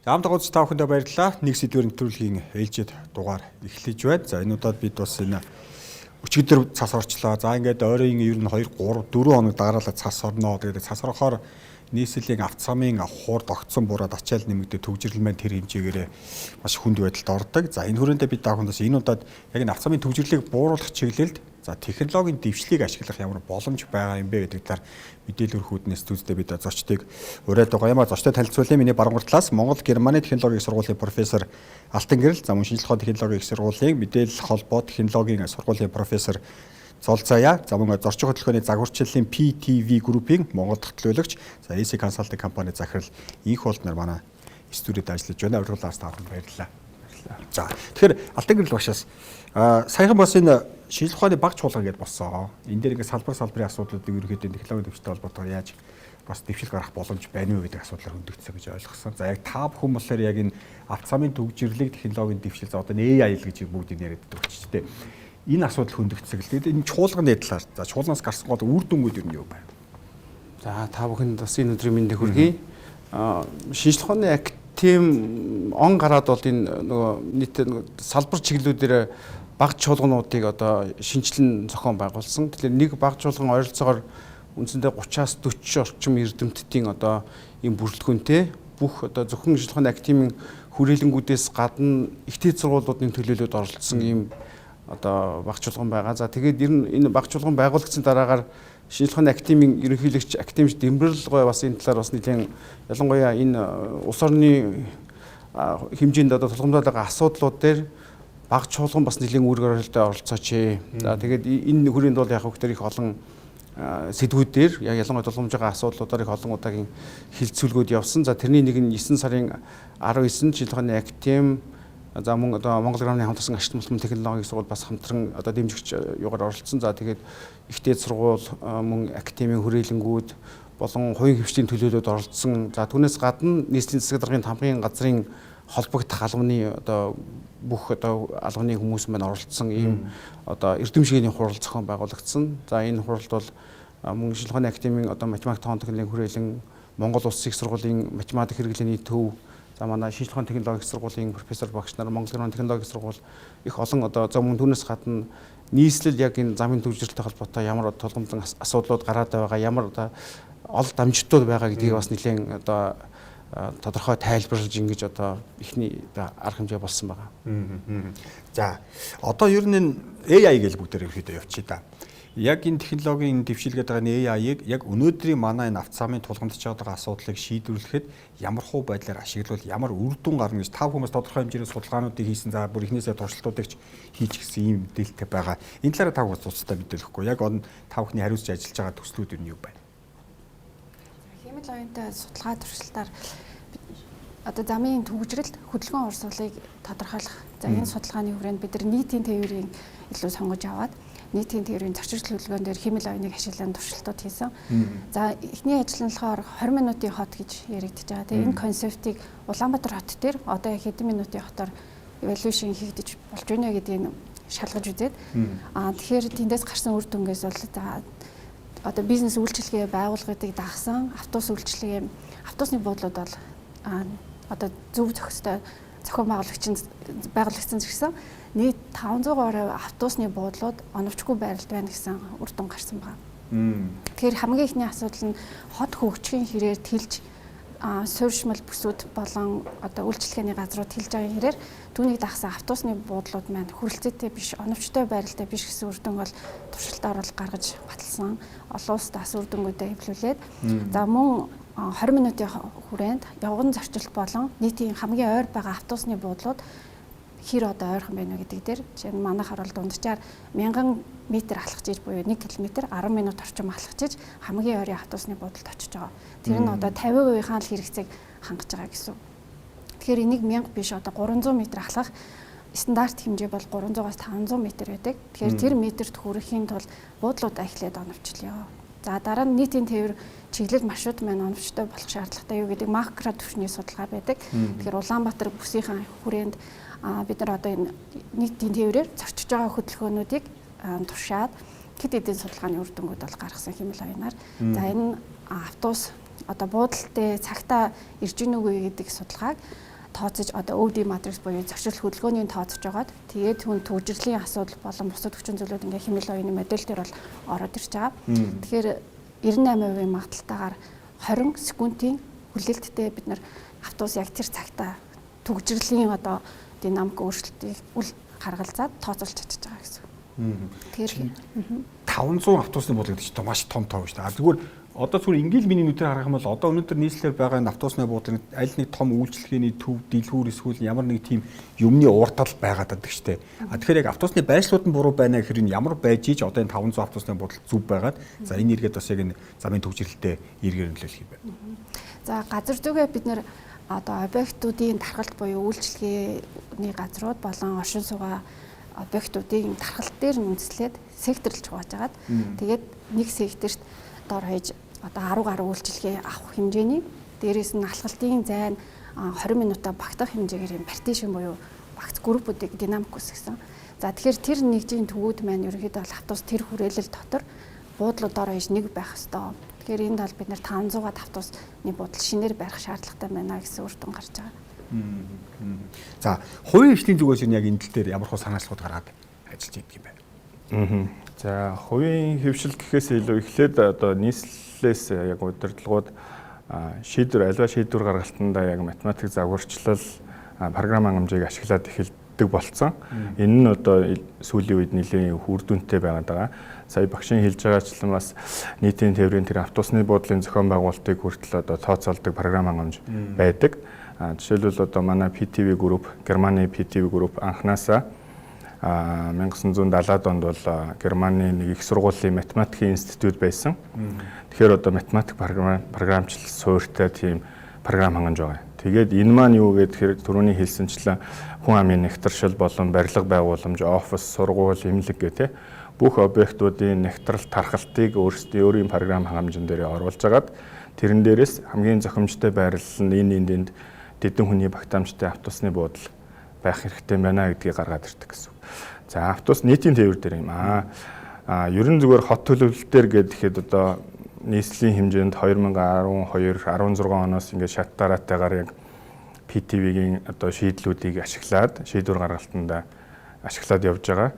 Заамд гоц та бүхэндээ баярлалаа. Нэг сэдвээр нэвтрүүлгийн ээлжид дугаар эхлэж байна. За энэ удаад бид бас энэ өчигдөр цас орчлоо. За ингээд ойрын ер нь 2 3 4 хоног дараалал цас орноо. Тэгээд цас орохоор нийслэлийн авцамын хурд огцсон бураад ачаал нэмэгдээ төвжирлэн маань тэр хэмжээгээр маш хүнд байдалд ордог. За энэ хүрээндээ бид та бүхэндээс энэ удаад яг энэ авцамын төвжирлийг бууруулах чиглэлд за технологийн дэвшлийг ашиглах ямар боломж байгаа юм бэ гэдэг талаар мэдээлэл өргөх үүднээс зүгтээ бид зочдыг ураад байгаа юм а. Зочдод танилцуулъя. Миний баруун талаас Монгол Германы технологийн сургуулийн профессор Алтан Гэрэл, за мөн шинжилгээ ухааны технологийн их сургуулийн мэдээлэл холбоо технологийн сургуулийн профессор Зол Заяа, за мөн зорчиг хөдөлгөөний загварчлалын PTV группийн Монгол төлөөлөгч, за AC консалтинг компани захирал Инх болт нар манай студид ажиллаж байна. Урьдчилан таарсан баярлалаа. За тэгэхээр Алтан Гэрэл багшаас саяхан бас энэ шинжилгээ ухааны баг чуулган гэдээ болсон. Энэ дээр ингээд салбарын асуудлуудыг ерөнхийдөө технологийн дэвшилтэй холбоотойгоор яаж бас дэвшил гарах боломж байна уу гэдэг асуудлаар хөндөгдсөн гэж ойлгосон. За яг та бүхэн болохоор яг энэ авцамын төвжирлэг технологийн дэвшил за одоо AI гэж бүгдийг яриаддаг болчихжээ. Энэ асуудал хөндөгдсөн. Тэгээд энэ чуулганы талаар за чуулганаас гарсан гол үр дүнгууд юу юм бэ? За та бүхэнд бас энэ өдрийн мэндийг хүргэе. Шинжилгээ ухааны актем он гараад бол энэ нөгөө нийт салбар чиглэлүүдээр баг чуулгануудыг одоо шинжилэн зохион байгуулсан. Тэгэхээр нэг баг чуулган ойролцоогоор үндсэндээ 30-аас 40 орчим эрдэмтдийн одоо ийм бүрэлдэхүүнтэй бүх одоо зөвхөн шинжилгээ ухааны актемийн хүрээлэнгүүдээс гадна ихтэй сургуулиудын төлөөлөлд оролцсон ийм одоо баг чуулган байгаа. За тэгээд энэ баг чуулган байгуулагдсан дараагаар шинжилгээ ухааны актемийн ерөнхийлөгч академич Дэмбэрэл гой бас энэ талаар бас нэлээд ялангуяа энэ улс орны хэмжээнд одоо тулгамдаад байгаа асуудлууд дээр баг чуулган бас нэлээд үүрэг оролттой оролцооч. За тэгээд энэ хүрээнд бол яг хөтөр их олон сэдвүүдээр яг ялангуяа тулгамж байгаа асуудлуудаар их олон удаагийн хилцүүлгүүд явсан. За тэрний нэг нь 9 сарын 19-нд шинжилгээ ухааны актем за мөн одоо Монгол Германы хамтарсан ашигт мултман технологийн сургууль бас хамтран одоо дэмжигч юугаар оролцсон. За тэгээд ихтэй сургууль мөн академийн хүрээлэнгүүд болон хувийн хвшлийн төлөөлөлд оролцсон. За түүнээс гадна нийслэлийн засаг даргын тамгын газрын холбогдох албаны одоо бүх одоо албаны хүмүүс маань оролцсон ийм одоо эрдэмшгээний хурал зохион байгуулагдсан. За энэ хуралд бол мөн шинжилгээ ухааны академийн одоо математик тоон техникийн хүрээлэн Монгол Улсын их сургуулийн математик хэрэглээний төв за манай шинжилгээ ухааны технологийн сургуулийн профессор багш нар Монгол Германы технологийн сургууль их олон одоо за мөн түүнээс гадна нийслэл яг энэ замын төвжирэлтэй холбоотой ямар тулгамдлан асуудлууд гараад байгаа ямар одоо ол дамжтууд байгаа гэдгийг бас нэлээд одоо тодорхой тайлбарлаж ингэж одоо ихний арга хэмжээ болсон байгаа. За одоо ер нь AI гэж бүгдээр ерөөдөө явчих та. Яг энэ технологийн дэвшилгээд байгаа энэ AI-ыг яг өнөөдрийн манай энэ авцамын тулгамдж байгаа асуудлыг шийдвэрлэхэд ямар хуу байдлаар ашиглавал ямар үр дүн гарна гэж та хүмүүс тодорхой хэмжээний судалгаануудыг хийсэн за бүр ихнээсээ туршилтуудыг хийж гисэн ийм мэдээлэлтэй байгаа. Энэ талаараа та хүмүүс цуцтай мэдээлэхгүй. Яг он та бүхний хариуцж ажиллаж байгаа төслүүд юу байна? Хэмэл оюунтай судалгаа туршилтаар одоо замын төвөгжрэлд хөдөлгөөн урсгалыг тодорхойлох. За энэ судалгааны хүрээнд бид нар нийтийн тээврийн илүү сонгож аваад нийтийн тээврийн зорчигчл хөдөлгөөн дээр хэмэл оюуныг ашиглан туршилтууд хийсэн. За эхний ажил нь болохоор 20 минутын хот гэж яригдж байгаа. Тэгээ энэ концептыг Улаанбаатар хот дээр одоо хэдэн минутын хотоор evaluation хийгдэж болж байна гэдгийг шалгаж үзээд тэгэхээр тэндээс гарсан үр дүнгээс бол за одоо бизнес үйлчилгээ байгууллагыг дагсан автобусны буудлууд бол одоо зөв зохистой зохион байгуулагдсан гэсэн нийт 500 гаруй автобусны буудлууд оновчгүй байралд байна гэсэн үр дүн гарсан байна. Тэгэхээр хамгийн ихний асуудал нь хот хөгжихийн хэрээр тэлж суурьшмал бүсүүд болон одоо үйлчлэгээний газрууд тэлж байгаа хэрээр түүнийг дагсан автобусны буудлууд маань хүрэлцээтэй биш, оновчтой байралтай биш гэсэн үр дүн бол туршилтаар бол гаргаж баталсан. Олон улсад бас үр дүнгуудаа хэвлүүлээд за мөн 20 минутын хүрээнд явган зорчилт болон нийтийн хамгийн ойр байгаа автобусны буудлууд хэр одоо ойрхон байна вэ гэдэг дээр жишээ нь манайхаар бол дунджаар 1000 м алхаж иж буюу 1 км 10 минут орчим алхаж иж хамгийн ойрын автобусны буудалд очиж байгаа. Тэр нь одоо 50%-ийн л хэрэгцээг хангаж байгаа гэсэн. Тэгэхээр энийг 1000 биш одоо 300 м алхах стандарт хэмжээ бол 300-аас 500 м байдаг. Тэгэхээр тэр метрт хүрэхийн тулд буудлуудаа эхлээд оновчлоо. За дараа нь нийтийн тээвэр чиглэл маршрут маань оновчтой болох шаардлагатай юу гэдэг макро түвшний судалгаа байдаг. Тэгэхээр Улаанбаатар бүсийн хүрээнд бид нар одоо энэ нийтийн тээврээр зорчиж байгаа хөдөлгөөнүүдийг туршаад хэд хэдэн судалгааны үр дүнгууд бол гаргасан хэмэл оюунаар. За энэ автобус одоо буудалтай цагтаа ирж гин үгүй гэдэг судалгааг тооцож одоо OD matrix буюу зочрол хөдөлгөөний тооцож байгаад тэгээд түн төвжирлийн асуудал болон бусад хүчин зүйлүүд ингээ хэмнэл оюуны модель дээр бол ороод ирж байгаа. Тэгэхээр 98% магадaltaгаар 20 секундын хүлээлттэй бид нар автобус яг тэр цагтаа төвжирлийн одоо динамик өөрчлөлтийг үл харгалзаад тооцоолж чадчих байгаа гэсэн. Тэгэхээр 500 автобусны буудал гэдэг чинь маш том тоо шүү дээ. Зүгээр одоо зүгээр ингээл миний нүдээр харах юм бол одоо өнөөдөр нийслэлээр байгаа энэ автобусны буудлын аль нэг том үйлчлэгээний төв, дэлгүүр эсвэл ямар нэг тийм юмны ууртал байгаад байдаг штэ. Тэгэхээр яг автобусны байршлууд нь буруу байна гэхээр энэ ямар байж ич одоо энэ 500 автобусны буудал зүв байгаад за энэ эргээд бас яг энэ замын төвжирэлтэй эргээр нөлөөлөх юм байна. За газар зүгээ бид нэр одоо объектуудын тархалт буюу үйлчлэгээний газрууд болон оршин суугаа объектуудын тархалт дээр нь үндэслээд секторлж хувааж агаад тэгээд нэг секторт дор хаяж одоо 10 гаруй үйлчлэгээ авах хэмжээний дээрээс нь алхалтын зайн 20 минутаа багтах хэмжээгээр юм партишн буюу багц группүүдийг динамик үсгэсэн. За тэгэхээр тэр нэгжийн төвүүд маань ерөнхийдөө автобус тэр хүрээлэл дотор буудлууд дор хаяж нэг байх ёстой. Тэгэхээр энд бол бид нэр 500-аад автобусны буудал шинээр барих шаардлагатай байна гэсэн үр дүн гарч байгаа. За хувийн хвшлийн зүгээс нь яг энэ тал дээр ямар хөө санаачлалууд гаргаад ажиллаж байдаг юм байна. За хувийн хвшил гэхээс илүү эхлээд одоо нийслэлээс яг удирдлагууд альва шийдвэр гаргалтанда яг математик загварчлал програм хангамжийг ашиглаад эхэлдэг болсон. Энэ нь одоо сүүлийн үед нэлээд үр дүнтэй байгаад байгаа. Сая багшийн хэлж байгаачлан бас нийтийн тээврийн тэр автобусны буудлын зохион байгуулалтыг хүртэл одоо тооцоолдог програм хангамж байдаг. Жишээлбэл одоо манай PTV Group, Германы PTV Group анханасаа 1970-ад онд бол Германы нэг их сургуулийн математикийн институт байсан. Тэгэхээр одоо математик програмчлал суурьтай тийм програм хангамж байгаа. Тэгээд энэ маань юу гэхээр түрүүний хэлсэнчлэн хүн амын нэгтршил болон барилга байгууламж, офис, сургууль, эмнэлэг гэх бүх объектуудын нэгтрал тархалтыг өөрийн програм хангамжин дээр оруулж агаад тэрэн дээрээс хамгийн зохимжтой байрлал нь энд дэдэн хүний багтаамжтай автобусны буудал байх хэрэгтэй байна гэдгийг гаргаад ирдэг гэсэн. За автобус нийтийн тээвэр дээр юм ерөн зүгээр хот төлөвлөлтөөр гэхэд одоо нийслэлийн хэмжээнд 2012 16 оноос ингээд шат дараатайгаар яг PTV-гийн одоо шийдлүүдийг ашиглаад шийдвэр гаргалтанд ашиглаад явж байгаа.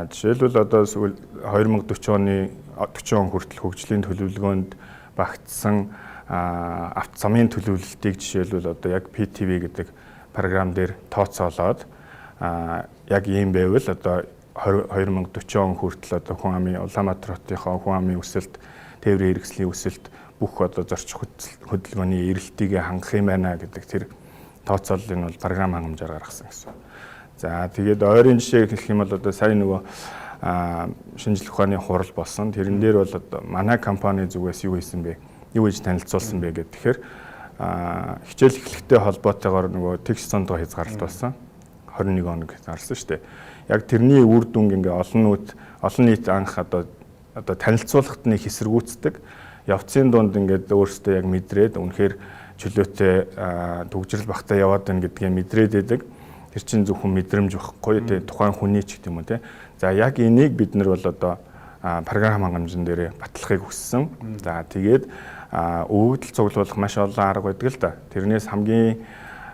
Жишээлбэл одоо 2040 оны 40 он хүртэл хөгжлийн төлөвлөгөөнд багтсан автозамын төлөвлөлтийг жишээлбэл одоо яг PTV гэдэг програм дээр тооцоолоод яг ийм байвал одоо 2040 он хүртэл одоо хүн амын Улаанбаатар хотынхоо хүн амын өсөлт, тээврийн хэрэгслийн өсөлт бүх одоо зорчих хөдөлгөөний эрэлтийг хангах юм байна гэдэг тэр тооцооллыг нь бол програм хангамжаар гаргасан гэсэн. За тэгээд ойрын жишээ гэх юм бол одоо сая нөгөө шинжлэх ухааны хурал болсон. Тэрэн дээр бол одоо манай компани зүгээс юу хийсэн бэ? Юу гэж танилцуулсан бэ гэхээр хичээл эхлэхтэй холбоотойгоор нөгөө текст сондгоо хязгаарлалт болсон. 21 хоног гарсан шүү дээ. Яг тэрний үр дүнг ингээ олон нийт анх одоо танилцуулахад нэг хэсэргүүцдэг. Явцын дунд ингээд өөрсдөө яг мэдрээд үнэхээр чөлөөтэй төгжрөл багтаа яваад байна гэдгийг мэдрээд байдаг. Тэр чинь зөвхөн мэдрэмж байхгүй тий тухайн хүний ч гэдэг юм уу тий. За яг энийг бид нар бол одоо програм хангамжин дээр батлахыг хүссэн. За тэгээд өвөгдөл цуглуулах маш олон арга байдаг л да. Тэрнээс хамгийн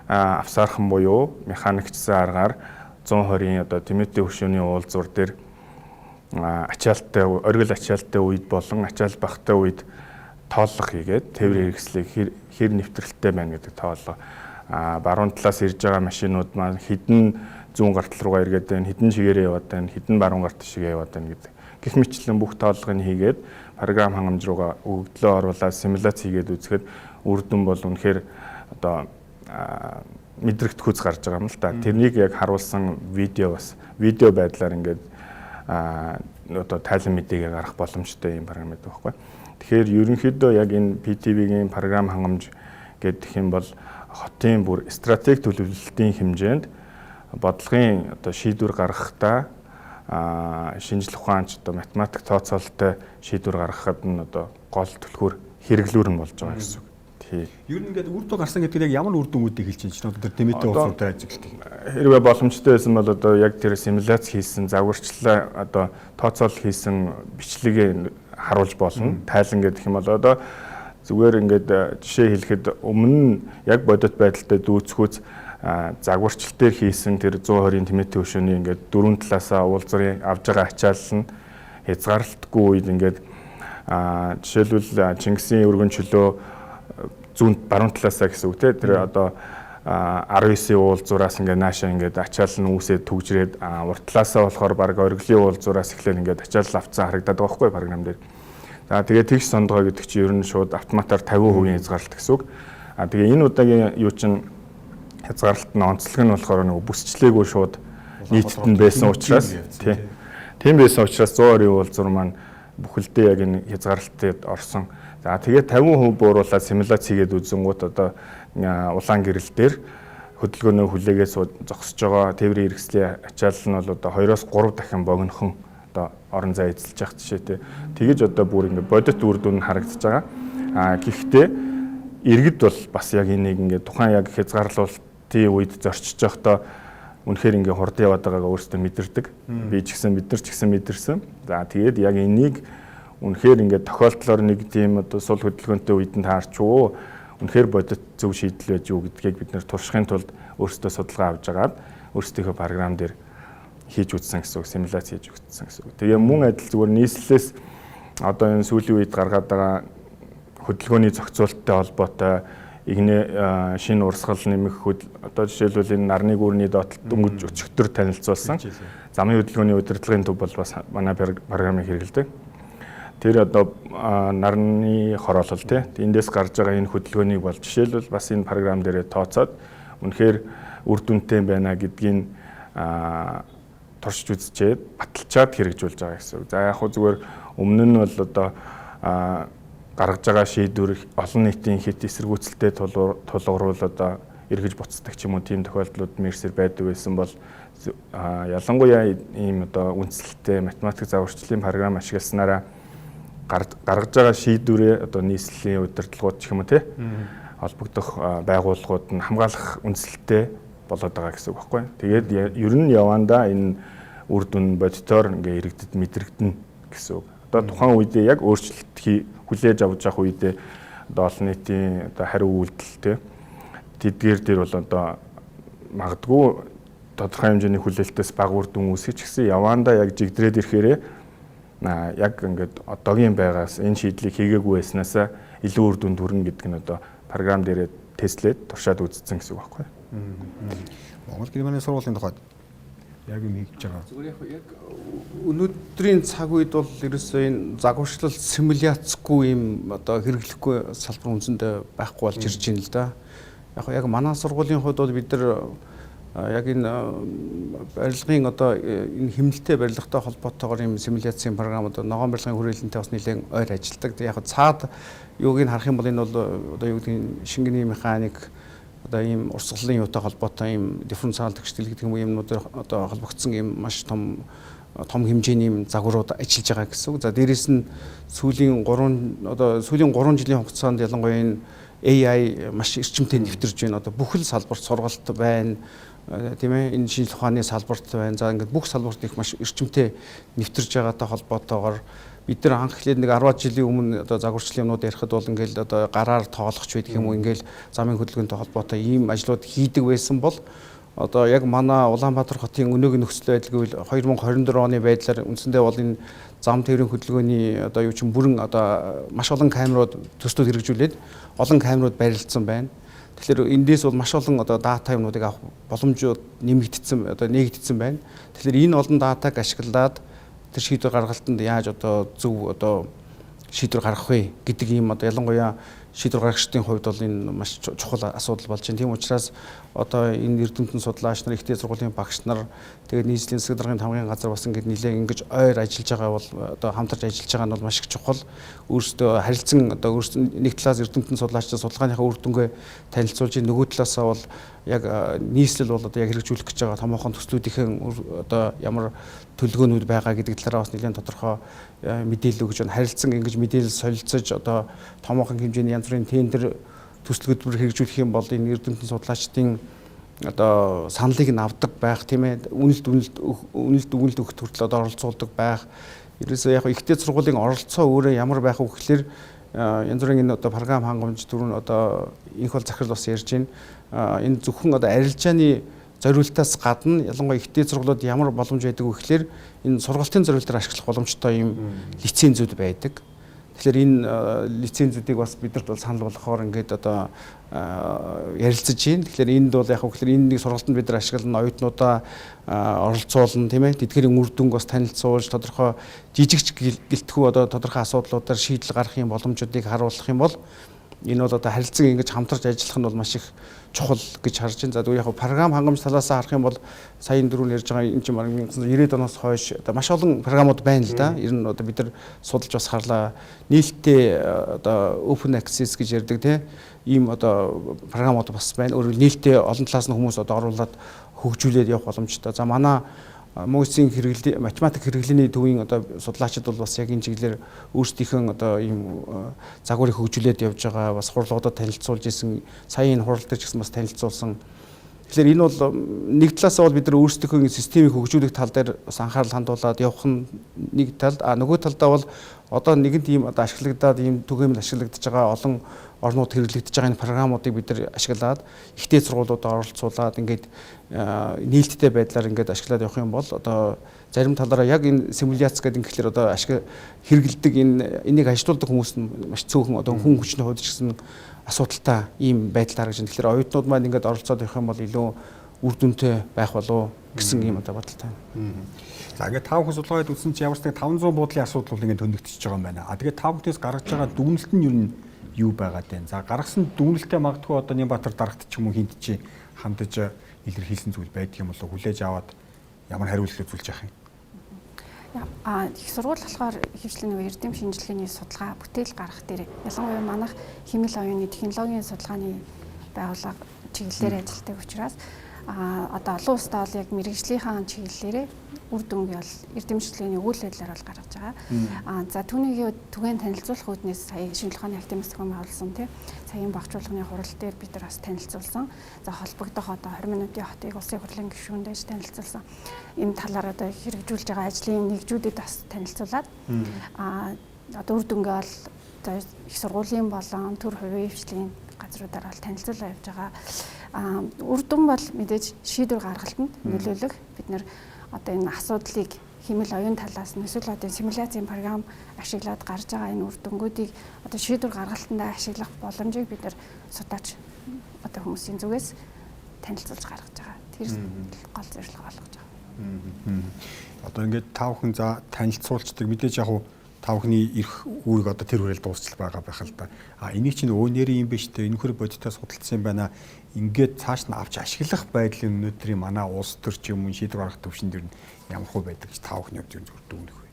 авсаархан буюу механикчсан аргаар 120-ийн одоо Тимоти хөшөөний уулзвар дээр ачаалттай оргил ачаалттай үед болон ачаал багтай үед тооллого хийгээд тээврийн хэрэгслийг хэр нэвтрэлттэй байна гэдэг тооллого. Баруун талаас ирж байгаа машинууд маань хідэн зүүн гартал руугаа эргээд байна, хідэн чигээрээ яваад байна, хідэн баруун гарт шигээ яваад байна гэдэг. Гэх мэтлэн бүх тооллогыг хийгээд програм хангамж руугаа өгөгдлөө оруулаад симуляц хийгээд үзэхэд үр дүн бол үнэхээр одоо мэдрэгт хүч гарч байгаа юм л та. Тэрнийг яг харуулсан видео байдлаар ингээд одоо тайлан мэдээгээ гаргах боломжтой юм програм байдаг байхгүй. Тэгэхээр ерөнхийдөө яг энэ PTV-гийн програм хангамж гэдэг юм бол хотын бүр стратеги төлөвлөлтийн хэмжээнд бодлогын одоо шийдвэр гаргахдаа шинжлэх ухаанч одоо математик тооцоололтой шийдвэр гаргахад нь одоо гол түлхүүр хэрэглүүр нь болж байгаа гэсэн үг. Тий. Ер нь ингээд үр дүн гарсан гэдэг яг ямар үр дүнүүдийг хэлж байна ч одоо Тимоти уулзвартай ажиглалт. Хэрвээ боломжтой байсан бол одоо яг тэр симуляц хийсэн, загварчлаа одоо тооцоолол хийсэн бичлэгээ харуулж болно. Тайлан гэдэг юм бол одоо Зүгээр ингээд жишээ хэлэхэд өмнө нь яг бодит байдалтай дүүцхүүц загварчил дээр хийсэн тэр 120-ын тэмээтэй хөшөөний ингээд дөрвөн талаасаа уулзрын авж байгаа ачаал нь хязгаарлалтгүй үед ингээд жишээлбэл Чингисийн өргөн чөлөө зүүн баруун талаасаа гэсэн үг те тэр одоо 19-ийн уулзуураас ингээд наашаа ингээд ачаал нь үүсээд түгжрээд урт талаасаа болохоор баг оргилын уулзуураас эхлээд ингээд ачаал авцсан харагдаад байгаа байхгүй програм дээр. За тэгээд тэгш сондгоо гэдэг чинь ер нь шууд автоматар 50% хязгаарлалт гэсэн үг. Тэгээ энэ удаагийн юу чинь хязгаарлалт нь онцлог нь болохоор нэг бүсчлээгүй шууд нийтэд нь байсан учраас тийм байсан учраас 120-ийн уулзуур маань бүхэлдээ яг энэ хязгаарлалтад орсон. За тэгээд 50% бууруулаад симуляц хийгээд үзэнгүүт одоо улаан гэрэл дээр хөдөлгөөнөө хүлээгээ зогсож байгаа тээврийн хэрэгслийн ачаал нь бол одоо 2-оос 3 дахин богинохон одоо орон зай эзэлж явах жишээтэй. Тэгэж одоо бүр ингээд бодит үр дүн харагдаж байгаа. Гэхдээ иргэд бол бас яг энийг ингээд тухайн яг хязгаарлалтын үед зорчиж явахдаа үнэхээр ингээд хурд яваад байгаагаа өөрсдөө мэдэрдэг. Би ч гэсэн бид нар ч гэсэн мэдэрсэн. За тэгээд яг энийг үнэхээр ингээд тохиолдлоор нэг тийм одоо сул хөдөлгөөнтэй үед нь таарч уу үнэхээр бодит зөв шийдэл байж юу гэдгийг бид нэр туршихын тулд өөрсдөө судалгаа авч агаад өөрсдийнхөө програм дээр хийж үзсэн гэсэн үг, симуляц хийж үзсэн гэсэн үг. Тэгээ мөн адил зүгээр нийслэлээс одоо энэ сүүлийн үед гаргаад байгаа хөдөлгөөний зохицуулттай холбоотой игнэ шинэ урсгал нэмэх одоо жишээлбэл энэ нарны гүүрний доотлолт дөнгөж өчигдөр танилцуулсан. Замын хөдөлгөөний удирдлагын төв бол бас манай програмыг хэрэглэдэг. Тэр одоо нарны хороолол эндээс гарч байгаа энэ хөдөлгөөнийг бол жишээлбэл бас энэ програм дээрээ тооцоод үнэхээр үр дүнтэй байна гэдгийг туршиж үзчихэд баталчаад хэрэгжүүлж байгаа гэсэн үг. За яг хөө зүгээр өмнө нь бол одоо гаргаж байгаа шийдвэр олон нийтийн хит эсэргүүцэлтэй тулгуур одоо эргэж буцдаг ч юм уу тийм тохиолдлууд мэрсэр байдаг байсан бол ялангуяа ийм одоо үндсэлтэй математик загварчлалын програм ашигласнараа гаргаж байгаа шийдвэрээ одоо нийслэлийн удирдлагууд ч юм уу холбогдох байгууллагууд нь хамгаалах үндсэлтэй болоод байгаа гэсэн үг байхгүй. Тэгээд ер нь явандаа энэ үр дүн бодитоор ингээ иргэдэд мэдрэгдэнэ гэсэн үг. Одоо тухайн үедээ яг өөрчлөлт хүлээж авч явах үедээ одоо олон нийтийн одоо хариу үйлдэл тэдгээр дээр бол одоо магадгүй тодорхой хэмжээний хүлээлтээс бага үр дүн үүсгэж гисэн явандаа яг жигдрээд ирэхээрээ яг ингээд одоогийн байгаас энэ шийдлийг хийгээгүй байснаасаа илүү үр дүнд хүрнэ гэдэг нь одоо програм дээрээ тестлээд туршаад үзсэн гэсэн үг байхгүй. Монгол германы сургуулийн тухайд яг юм хийж байгаа. Зүгээр яг өнөөдрийн цаг үед бол ерөөсөө энэ загварчлал симуляцгүй юм одоо хэрэглэхгүй салбар үндсэндээ байхгүй болж ирж байна л да. Яг манай сургуулийн хувьд бол бид нар яг энэ барилгын одоо энэ хэмнэлтэй барилгатай холбоотойгоор юм симуляцийн програм одоо ногоон барилгын хүрээлэнтэй бас нэлээд ойр ажилладаг. Яг цаад юуг нь харах юм бол энэ бол одоо юу гэдэг шингэний механик одоо ийм урсгалын юутай холбоотой ийм дифференциал төгсгөл гэдэг юм юмнуудаар одоо холбогдсон ийм маш том хэмжээний ийм загварууд ажиллаж байгаа гэсэн үг. За дээрэс нь сүүлийн 3 жилийн хугацаанд ялангуяа энэ AI маш эрчимтэй нэвтэрж байна. Одоо бүх л салбарт сургалт байна. Тийм ээ энэ шинжлэх ухааны салбарт байна. За ингээд бүх салбарт их маш эрчимтэй нэвтэрж байгаатай холбоотойгоор бид нар анх эхлээд нэг 10 жилийн өмнө одоо загварчлалын юмнууд ярихад бол ингээл одоо гараар тоолохч байдаг юм уу ингээл замын хөдөлгөөнтэй холбоотой ийм ажлууд хийдэг байсан бол одоо яг манай Улаанбаатар хотын өнөөгийн нөхцөл байдал гэвэл 2024 оны байдлаар үндсэндээ бол энэ зам тээврийн хөдөлгөөний одоо юу ч бүрэн одоо маш олон камерууд төслүүд хэрэгжүүлээд олон камерууд барилдсан байна. Тэгэхээр эндээс бол маш олон одоо дата юмнуудыг авах боломжууд нэмэгдсэн одоо нээгдсэн байна. Тэгэхээр энэ олон датаг ашиглаад тэр шийдвэр гаргалтанд яаж одоо зөв одоо шийдвэр гаргах вэ гэдэг ийм одоо ялангуяа шийдвэр гаргагчдын хувьд бол энэ маш чухал асуудал болж байна. Тийм учраас одоо энэ эрдэмтэн судлаач нар, ихтэй сургуулийн багш нар, тэгээд нийслэлийн засаг даргын тамгын газар бас ингээд нэлээд ингэж ойр ажиллаж байгаа бол одоо хамтарч ажиллаж байгаа нь бол маш их чухал. Өөрсдөө харилцан одоо өөрсдөө нэг талаас эрдэмтэн судлаачдын судалгааныхаа үр дүнгээ танилцуулж, нөгөө талаасаа бол яг нийслэл бол одоо яг хэрэгжүүлэх гэж байгаа томоохон төслүүдийн одоо ямар төлөвлөгөөнүүд байгаа гэдэг талаараа бас нэлээд тодорхой мэдээлэл өгж байна. Харилцан ингэж мэдээлэл солилцож одоо томоохон хэмжээний янз бүрийн тендер төсөл хөтөлбөр хэрэгжүүлэх юм бол энэ эрдэмтэн судлаачдын одоо саналыг нь авдаг байх тийм ээ үнэлт өгөх хүртэл одоо оролцуулдаг байх. Ерөөсөө яг ихтэй сургуулийн оролцоо өөрөө ямар байх вэ гэхээр янз бүрийн энэ одоо програм хангамж түрүүн одоо энх бол захирал бас ярьж байна. Энэ зөвхөн одоо арилжааны зориултаас гадна ялангуяа ихтэй сургуулиуд ямар боломж байдаг вэ гэхээр энэ сургалтын зориултаар ашиглах боломжтой юм лицензүүд байдаг. Тэгэхээр энэ лицензүүдийг бас бидэрт бол санал болгохоор ингээд одоо ярилцаж байна. Тэгэхээр энд бол яг гэхээр энэ нэг сургалтанд бид нар ашиглана, оюутнуудаа оролцуулна тийм ээ. Тэдгээрийн үр дүнг бас танилцуулж тодорхой жижигч гэлтгүү одоо тодорхой асуудлуудаар шийдэл гаргах юм боломжуудыг харуулах юм бол энэ бол одоо харилцаг ингэж хамтарч ажиллах нь бол маш их чухал гэж харж байна. За тэгвэл яг програм хангамж талаас харах юм бол саяын дөрөв ярьж байгаа энэ чинь 1990-ад оноос хойш одоо маш олон програмууд байна л да. Ер нь одоо бид нар судалж бас харлаа. Нийлтээ одоо open access гэж ярьдаг тийм ийм одоо програмууд бас байна. Өөрөөр нийлтээ олон талаас нь хүмүүс одоо оруулаад хөгжүүлээд явах боломжтой. За манай мөсийн хэрэглээ математик хэрэглээний төвийн одоо судлаачид бол бас яг энэ чиглэлээр өөрсдийнхөө одоо ийм загварыг хөгжүүлээд явж байгаа бас хурлуудад танилцуулж исэн саяын хурал дээр ч гэсэн бас танилцуулсан. Тэгэхээр энэ бол нэг талаас бол бид нар өөрсдийнхөө системийг хөгжүүлэх тал дээр бас анхаарал хандуулад явах нь нэг тал, нөгөө талдаа бол одоо нэгэн тийм одоо ашиглагдаад ийм түгээмэл ашиглагдаж байгаа олон орнууд хэрэглэгдэж байгаа энэ програмуудыг бид нар ашиглаад ихтэй сургуулиудад оролцуулаад ингээд нийлттэй байдлаар ингээд ашиглаад явах юм бол одоо зарим талаараа яг энэ симуляц гэдэг ингээхээр одоо хэрэгэлдэг энийг ажилуулдаг хүмүүс нь маш цөөхөн одоо хүн хүчний хувьд ч гэсэн асуудалтай ийм байдал харагдаж байна. Тэгэхээр оюутнууд маань ингээд оролцоод явах юм бол илүү үр дүнтэй байх болов гэсэн ийм одоо бодолтой байна. За ингээд 5 хүн судалгаад үзсэн чинь ямар ч нэг 500 буудлын асуудал бол ингээд хөндөгдөж байгаа юм байна. Тэгээд 5 хүнээс гаргаж байгаа дүгнэлт нь юу юу байгаад байна. За гаргасан дүгнэлтээ магадгүй одоо Нямбатар дарагт ч юм уу хинт чи хандаж илэрхийлсэн зүйл байдаг юм болов хүлээж аваад ямар хариулт үзүүлж явах юм. Их сургууль болохоор ихэвчлэн эрдэм шинжилгээний судалгаа бүтээл гаргах дээр ялангуяа манайх химэл оюуны технологийн судалгааны байгууллага чиглэлээр ажилладаг учраас одоо олон улстай бол яг мэрэгжлийнхаа чиглэлээрээ үр дүнг бол эрдэм шинжилгээний үйл ажиллагаар бол гаргаж байгаа. За түүнийг түгээн танилцуулах үүднээс сая шинжилгээ ухааны академик зохион байгуулсан тийм цагийн багжуулгын хурал дээр бид нар бас танилцуулсан. За холбогдох одоо 20 минутын хотыг улсын хурлын гишүүндээ танилцуулсан. Энэ талаар одоо хэрэгжүүлж байгаа ажлын нэгжүүдэд бас танилцуулаад одоо үр дүнгээ бол их сургуулийн болон төр хувийн хвшлийн газруудаар бол танилцуулаа явж байгаа. Үр дүн бол мэдээж шийдвэр гаргалтанд нөлөөлөх бид нар одоо энэ асуудлыг химэл оюун талаас нь эсвэл одоо симуляцийн програм ашиглаад гарч байгаа энэ үр дүнгуудыг одоо шийдвэр гаргалтандаа ашиглах боломжийг бид нар судааж одоо хүмүүсийн зүгээс танилцуулж гаргаж байгаа. Тэр гол зорилго болгож байгаа. Одоо ингээд 5 хүн за танилцуулцдаг мэдээж яг 5 хүний ирэх үүрэг одоо тэр хүрэл дуусчил байгаа байх л да. Энийг чинь өөнөрийн юм биш үү? Энэ хөр бодиттой судалсан юм байна. Ингээд цааш нь авч ашиглах байдлын өнөөдрийн манай улс төр ч юм уу шийдвэр гаргах төвшин дээр нь ямар хөө байдаг гэж 5 хүний хувьд зөв дүгнэх вэ.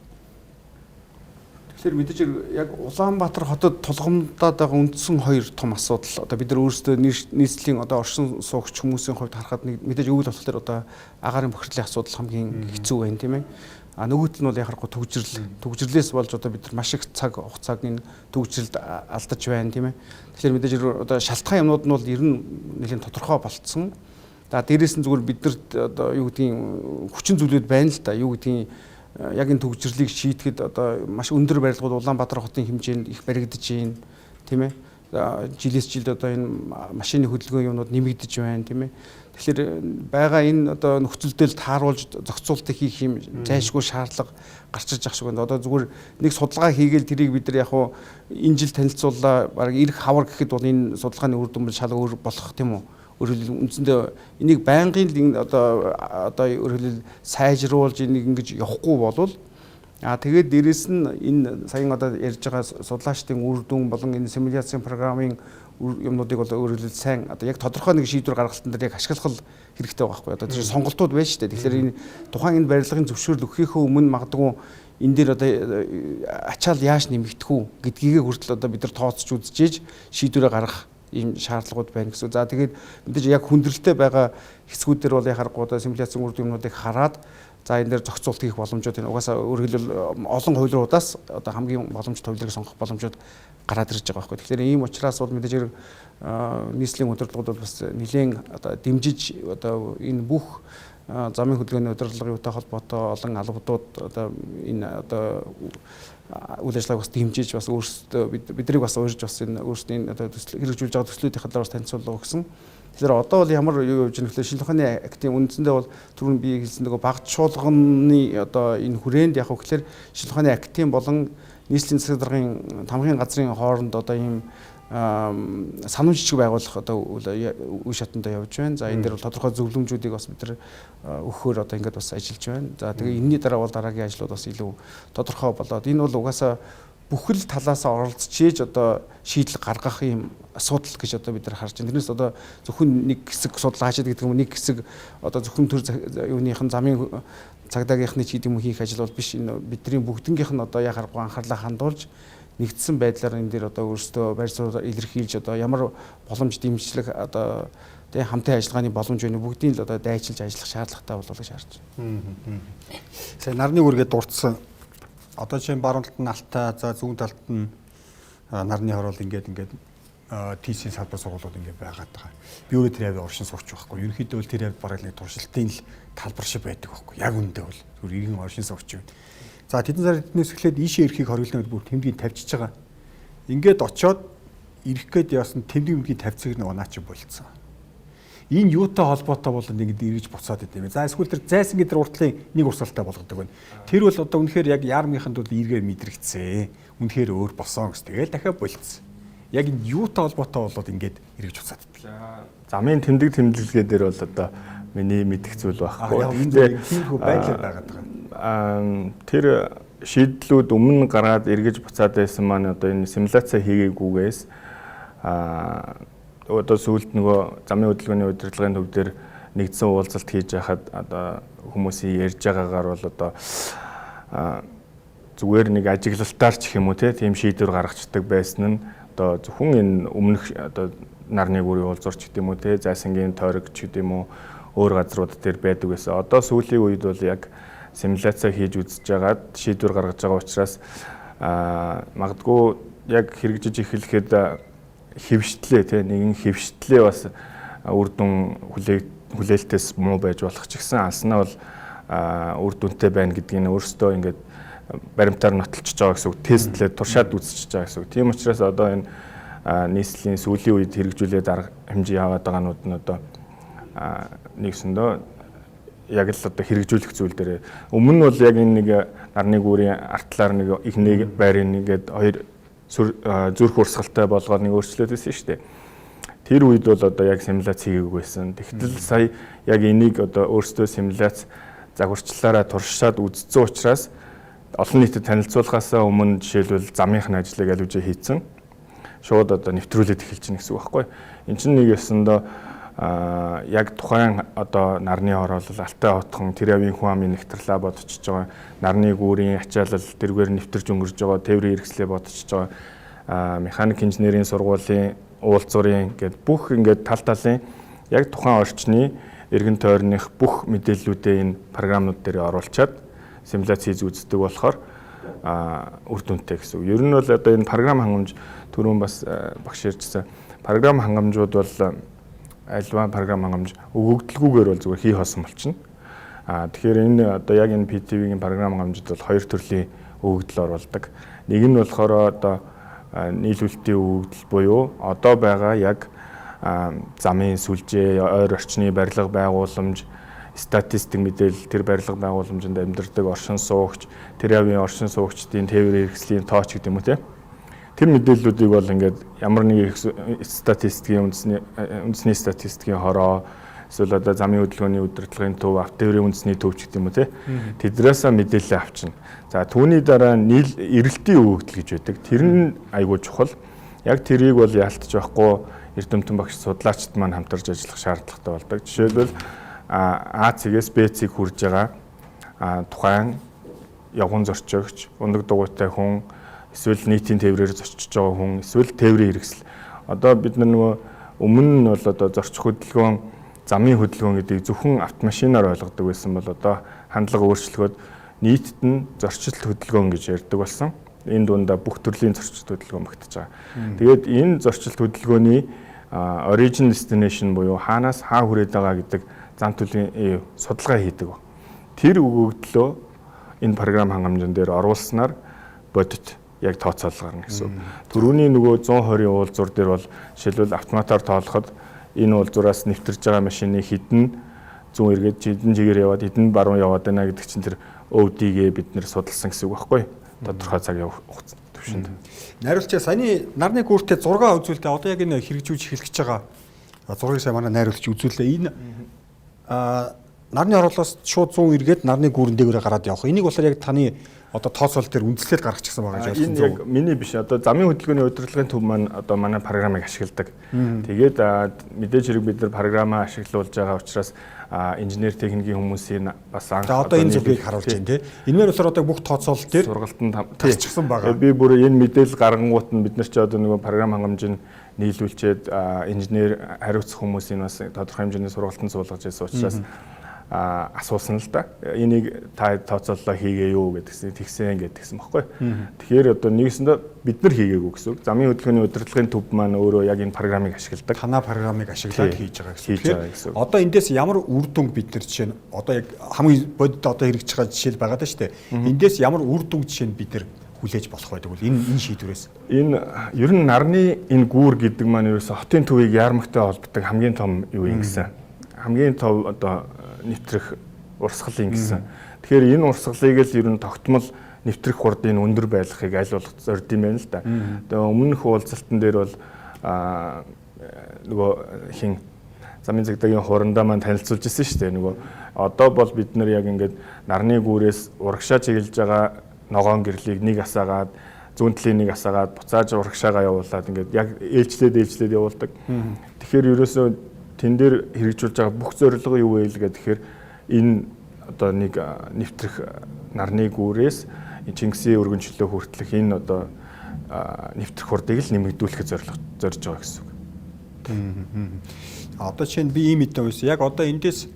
Тэгэхээр мэдээж яг Улаанбаатар хотод тулгамдаад байгаа үндсэн хоёр том асуудал одоо бид нар өөрсдөө нийслэлийн одоо оршин суугч хүмүүсийн хувьд харахад мэдээж өвөл болохоор одоо агаарын бохирдлын асуудал хамгийн хэцүү байна тийм ээ. Нөгөөт нь бол яхахгүй төгжрлээс болж одоо бид нар маш их цаг хугацааг энэ төгжрэлд алдаж байна тийм ээ. Тэгэхээр мэдээж одоо шалтгаан юмнууд нь бол ер нь нэлийн тодорхой болцсон. За дээрээс нь зүгээр бидэрт одоо юу гэдгийг хүчин зүйлүүд байна л да. Юу гэдгийг яг энэ төгжрлийг шийдэхэд одоо маш өндөр барилгууд Улаанбаатар хотын хэмжээнд их баригдаж байна тийм ээ. Жилээс жилд одоо энэ машины хөдөлгөөний юмнууд нэмэгдэж байна тийм ээ. Тэгэхээр байгаа энэ одоо нөхцөлдөл тааруулж зохицуултыг хийх юм зайлшгүй шаардлага гарч ирж байгаа шиг байна. Одоо зүгээр нэг судалгаа хийгээл тэрийг бид нар яг хуу энэ жил танилцууллаа баг ирэх хавар гэхэд бол энэ судалгааны үр дүн шал өөр болох тийм үү. Өөрөлд үндсэндээ энийг байнгын одоо өөрөлд сайжруулж энийг ингэж явахгүй болвол тэгээд дээрэс нь энэ саяхан одоо ярьж байгаа судлаачдын үр дүн болон энэ симуляцийн програмын юмнуудыг бол өөрөлд сайн одоо яг тодорхой нэг шийдвэр гаргалтан дээр яг ашиглах хэрэгтэй байгаа байхгүй. Одоо тэр сонголтууд байна шүү дээ. Тэгэхээр энэ тухайн энэ барилгын зөвшөөрөл өгөхийнхөө өмнө магадгүй энэ дээр одоо ачаал яаж нэмэгдэх үү гэдгийг хүртэл одоо бид нар тооцож үзчихээж шийдвэрээ гаргах ийм шаардлагууд байна гэсэн. За тэгээд мэдээж яг хүндрэлтэй байгаа хэсгүүдээр бол яхахгүй одоо симуляцийн үр дүнуудыг хараад за энэ дээр зохицуулт хийх боломжууд энэ угаасаа өөрөөр хэлбэл олон хувилбаруудаас одоо хамгийн боломжтой хувилбарыг сонгох боломжууд гараад ирж байгаа байхгүй. Тэгэхээр ийм учраас бол мэдээж нийслэлийн удирдлагууд бол бас нэлээд одоо дэмжиж одоо энэ бүх замын хөдөлгөөний удирдлагын юутай холбоотой олон албадууд одоо энэ одоо үйл ажиллагааг бас дэмжиж бас өөрсдөө биднийг бас уурж бас энэ өөрсдийн одоо хэрэгжүүлж байгаа төслүүдийн талаар бас танилцуулга өгсөн. Тэгэхээр одоо бол ямар юу явж байгаа нөхлөө шинжилгээ ухааны актийн үндсэндээ бол түрүүн би хэлсэн нөгөө багцчуулганы одоо энэ хүрээнд яг гэхээр шинжилгээ ухааны актийн болон нийслэлийн засаг даргын тамгын газрын хооронд одоо ийм санамж жижиг байгуулах одоо үе шатанд явж байна. За энэ дээр бол тодорхой зөвлөмжүүдийг бас бид нар өгөхөөр одоо ингээд бас ажиллаж байна. За тэгээ энэний дараа бол дараагийн ажлууд бас илүү тодорхой болоод энэ бол угаасаа бүхэл талаас оролцож одоо шийдэл гаргах юм асуудал гэж одоо бид нар харж байна. Тэрнээс одоо зөвхөн нэг хэсэг судалгаа хажаад гэдэг юм нэг хэсэг одоо зөвхөн төр юуныхан замын цагдаагийнхны ч гэдэг юм хийх ажил бол биш. Энэ бидний бүгднгийнх нь одоо яг харахгүй анхаарлаа хандуулж нэгдсэн байдлаар энэ дээр одоо өөрсдөө байр суурь илэрхийлж одоо ямар боломж дэмжлэг одоо тэг хамтын ажиллагааны боломж байна бүгдийг л одоо дайчилж ажиллах шаардлагатай болов гэж харж байна. Сая нарны үргээд дурдсан одоо чинь баруун талд нь алтай за зүүн талд нь нарны хороол ингээд TC салбар сургуулиуд ингээд байгаад байгаа. Би өөрөө тэр явд оршин сууч байхгүй. Ерөнхийдөө бол тэр явд бараг нэг туршилтын л талбар шиг байдаг байхгүй. Яг үндэ бол зүгээр иргэн оршин сууч байна. За тэдэн сар эднээс эхлээд ийшээ ирэхийг хориглоно бүр тэмдгийг тавьчихж байгаа. Ингээд очоод ирэх гээд яасан тэмдгийг тавьцыг нөгөө наа чи болцсон. Энэ юутай холбоотой бол ингээд эргэж буцаад идэв. За эсвэл тэр зайсан гэдэг уртлын нэг урсгалтай болгодог байна. Тэр бол одоо үнэхээр яг яармынханд бол эргээр мэдрэгцээ. Үнэхээр өөр босон гэс. Тэгэл дахиад болцсон. Яг энэ юутай холбоотой болоод ингээд эргэж буцаад идэв. Замын тэмдэг тэмдэглэгээ дээр бол одоо миний мэдих зүйл байхгүй. Гэхдээ тиймэрхүү байдлаар байгаад байгаа. Тэр шийдлүүд өмнө гараад эргэж буцаад байсан маань одоо энэ симуляц хийгээгүйгээс одоо сүүлд нөгөө замын хөдөлгөөний удирдлагын төв дээр нэгдсэн уулзалт хийж байхад одоо хүмүүсийн ярьж байгаагаар бол одоо зүгээр нэг ажиглалтаар ч юм уу тийм шийдвэр гаргацдаг байсан нь одоо зөвхөн энэ өмнөх одоо нарны гүрийн уулзурч гэдэг юм уу зайсангийн тойрог ч гэдэг юм уу өөр газрууд дээр байдаг байсан. Одоо сүүлийн үед бол яг симуляц хийж үзэж байгаад шийдвэр гаргаж байгаа учраас магадгүй яг хэрэгжиж эхлэхэд хэвштлээ нэгэн хэвштлээ бас үр дүн хүлээлтээс муу байж болох ч гэсэн алснаа бол үр дүнтэй байна гэдгийг өөрсдөө ингээд баримтаар нотолчихж байгаа гэсэн үг тестлээ туршаад үзчихэж байгаа гэсэн үг. Тийм учраас одоо энэ нийслэлийн сүүлийн үед хэрэгжүүлээд арга хэмжээ яваад байгаанууд нь одоо нэгсэндөө яг л одоо хэрэгжүүлэх зүйл дээр өмнө нь бол яг энэ нэг нарны гүүрийн артлаар нэг их нэг байрын нэгэд хоёр зүрх урсгалтай болгоод нэг өөрчлөлт хийсэн шүү дээ. Тэр үед бол одоо яг симуляц хийгээгүй байсан. Тэгтэл сая яг энийг одоо өөрсдөө симуляц загварчлаараа туршаад үзсэн учраас олон нийтэд танилцуулахаасаа өмнө жишээлбэл замынхны ажлыг аль хийцэн шууд одоо нэвтрүүлээд эхэлж гэнэ гэсэн үг байхгүй. Энд чинь нэг ёсондоо яг тухайн одоо нарны хороол алтай хотхон тэр явын хүн амын нэгтрлээ бодчихж байгаа нарны гүүрийн ачаалал тэргээр нэвтэрж өнгөрж байгаа тээврийн хэрэгслээ бодчихж байгаа механик инженерийн сургуулийн уулзуурын гээд бүх ингээд тал талын яг тухайн орчны эргэн тойрных бүх мэдээллүүдээ энэ програмнууд дээр оруулчаад симуляц хийж үздэг болохоор үр дүнтэй гэсэн. Ер нь бол одоо энэ програм хангамж түрүүн бас багш ярьжсэн програм хангамжууд бол альва програм хангамж өгөгдөлгүйгээр бол зүгээр хий хоосон болчихно. Тэгэхээр энэ одоо яг энэ PTV-ийн програм хангамжид бол хоёр төрлийн өгөгдөл оруулдаг. Нэг нь болохоор одоо нийлүүлэлтийн өгөгдөл буюу одоо байгаа яг замын сүлжээ, ойр орчны барилга байгууламж, статистик мэдээлэл тэр барилга байгууламжинд амьдардаг оршин суугч, тэр явын оршин суугчдын тээврийн хэрэгслийн тооч гэдэг юм уу те. Тэр мэдээллүүдийг бол ингээд ямар нэг статистикийн үндэсний статистикийн хороо эсвэл одоо замын хөдөлгөөний удирдлагын төв, автотээврийн үндэсний төв ч гэдэг юм уу те. Тэдрээс мэдээлэл авчна. За түүний дараа эрэлтийн өгөгдөл гэж байдаг. Тэр нь айгүй чухал. Яг тэрийг бол яалтж байхгүй эрдэмтэн багш судлаачид маань хамтарч ажиллах шаардлагатай болдог. Жишээлбэл А цэгээс Б цэг хүрж байгаа тухайн явган зорчигч, ундаг дугуйтай хүн, эсвэл нийтийн тээврээр зорчиж байгаа хүн, эсвэл тээврийн хэрэгсэл. Одоо бид нөгөө өмнө нь бол одоо зорчих хөдөлгөөн, замын хөдөлгөөн гэдгийг зөвхөн автомашинаар ойлгодог байсан бол одоо хандлага өөрчлөгөөд нийтэд нь зорчилт хөдөлгөөн гэж ярьдаг болсон. Энэ дундаа бүх төрлийн зорчилт хөдөлгөөн багтаж байгаа. Тэгээд энэ зорчилт хөдөлгөөний origin destination буюу хаанаас хаа хүрээд байгаа гэдэг зан төлөвийн судалгаа хийдэг. Тэр өгөгдлөө энэ програм хангамжин дээр оруулснаар бодит яг тооцоол гарна гэсэн. Төрөүний нөгөө 120 уулзуур дээр бол жишээлбэл автоматар тоолоход энэ уулзуураас нэвтэрж байгаа машины хідэн зүүн эргээд хідэн жигээр яваад хідэн баруун яваад байна гэдэг чинь тэр OD-гээ бид нэр судалсан гэсэн үг байхгүй. Тодорхой цаг явах төвшөнд. Найруулагч саяны нарны гүртээ 6 үзүүлэлтээ одоо яг энэ хэрэгжүүлж эхлэх гэж байгаа. Зургийг сая манай найруулагч үзүүллээ. Энэ нарны оруулаас шууд 100 эргээд нарны гүүрэн дээгүүрээ гараад явах. Энийг болохоор яг таны одоо тооцоол дээр үндэслэл гаргачихсан байгаа гэж ойлгосон. Энэ яг миний биш. Одоо замын хөдөлгөөний удирдлагын төв маань одоо манай програмыг ашигладаг. Тэгээд мэдээж хэрэг бид нар програмаа ашиглуулж байгаа учраас инженер техникийн хүмүүсийн бас анх одоо энэ зүйлийг харуулж байна тийм. Энэ мөр болохоор одоо бүх тооцоол дээр сургалтанд тавьчихсан байгаа. Би бүр энэ мэдээлэл гаргангуут нь бид нар ч одоо нөгөө програм хангамжийг нийлүүлчихэд инженер хариуцах хүмүүсийн бас тодорхой хэмжээний сургалтанд суулгаж байсан учраас асуусан л да. Энийг та тооцооллоо хийгээ юу гэдгсэн тэгсэн гэдгсэн баггүй. Тэгэхээр одоо нэгсэндээ бид нар хийгээгүй гэсэн үг. Замын хөдөлгөөний удирдлагын төв маань өөрөө яг энэ програмыг ашигладаг. Танаа програмыг ашиглаад хийж байгаа гэсэн. Одоо эндээс ямар үр дүнг бид нар жишээ нь одоо яг хамгийн бодит одоо хэрэгжиж байгаа жишээл байгаа даа шүү дээ. Эндээс ямар үр дүнг жишээ нь бид нар хүлээж болох байдаг бол энэ шийдвэрээс. Энэ ер нь нарны энэ гүүр гэдэг маань ерөөсө хотын төвийг яармагтай холбодог хамгийн том юу юм гэсэн. Хамгийн том одоо нэвтрэх урсгалын гэсэн. Тэгэхээр энэ урсгалыг л ер нь тогтмол нэвтрэх хурдын өндөр байлгахыг аль болох зорд юм байна л да. Тэгээ өмнөх уулзалтан дээр бол нөгөө хин замын цагдаагийн хурандаа маань танилцуулж ирсэн шүү дээ. Нөгөө одоо бол бид нар яг ингээд нарны гүүрээс урагшаа чиглэж байгаа ногоон гэрлийг нэг асаагаад зүүн талын нэг асаагаад буцааж урагшаагаа явуулаад ингээд яг ээлжлээд явуулдаг. Тэгэхээр ерөөсөө тэн дээр хэрэгжүүлж байгаа бүх зорилго юу вэ гэхээр энэ одоо нэг нэвтрэх нарны гүүрээс Чингисийн өргөнчлөө хүртэлх энэ одоо нэвтрэх хурдыг л нэмэгдүүлэхэд зорж байгаа гэсэн үг. Одоо чинь би ийм мэдээ байсан. Яг одоо эндээс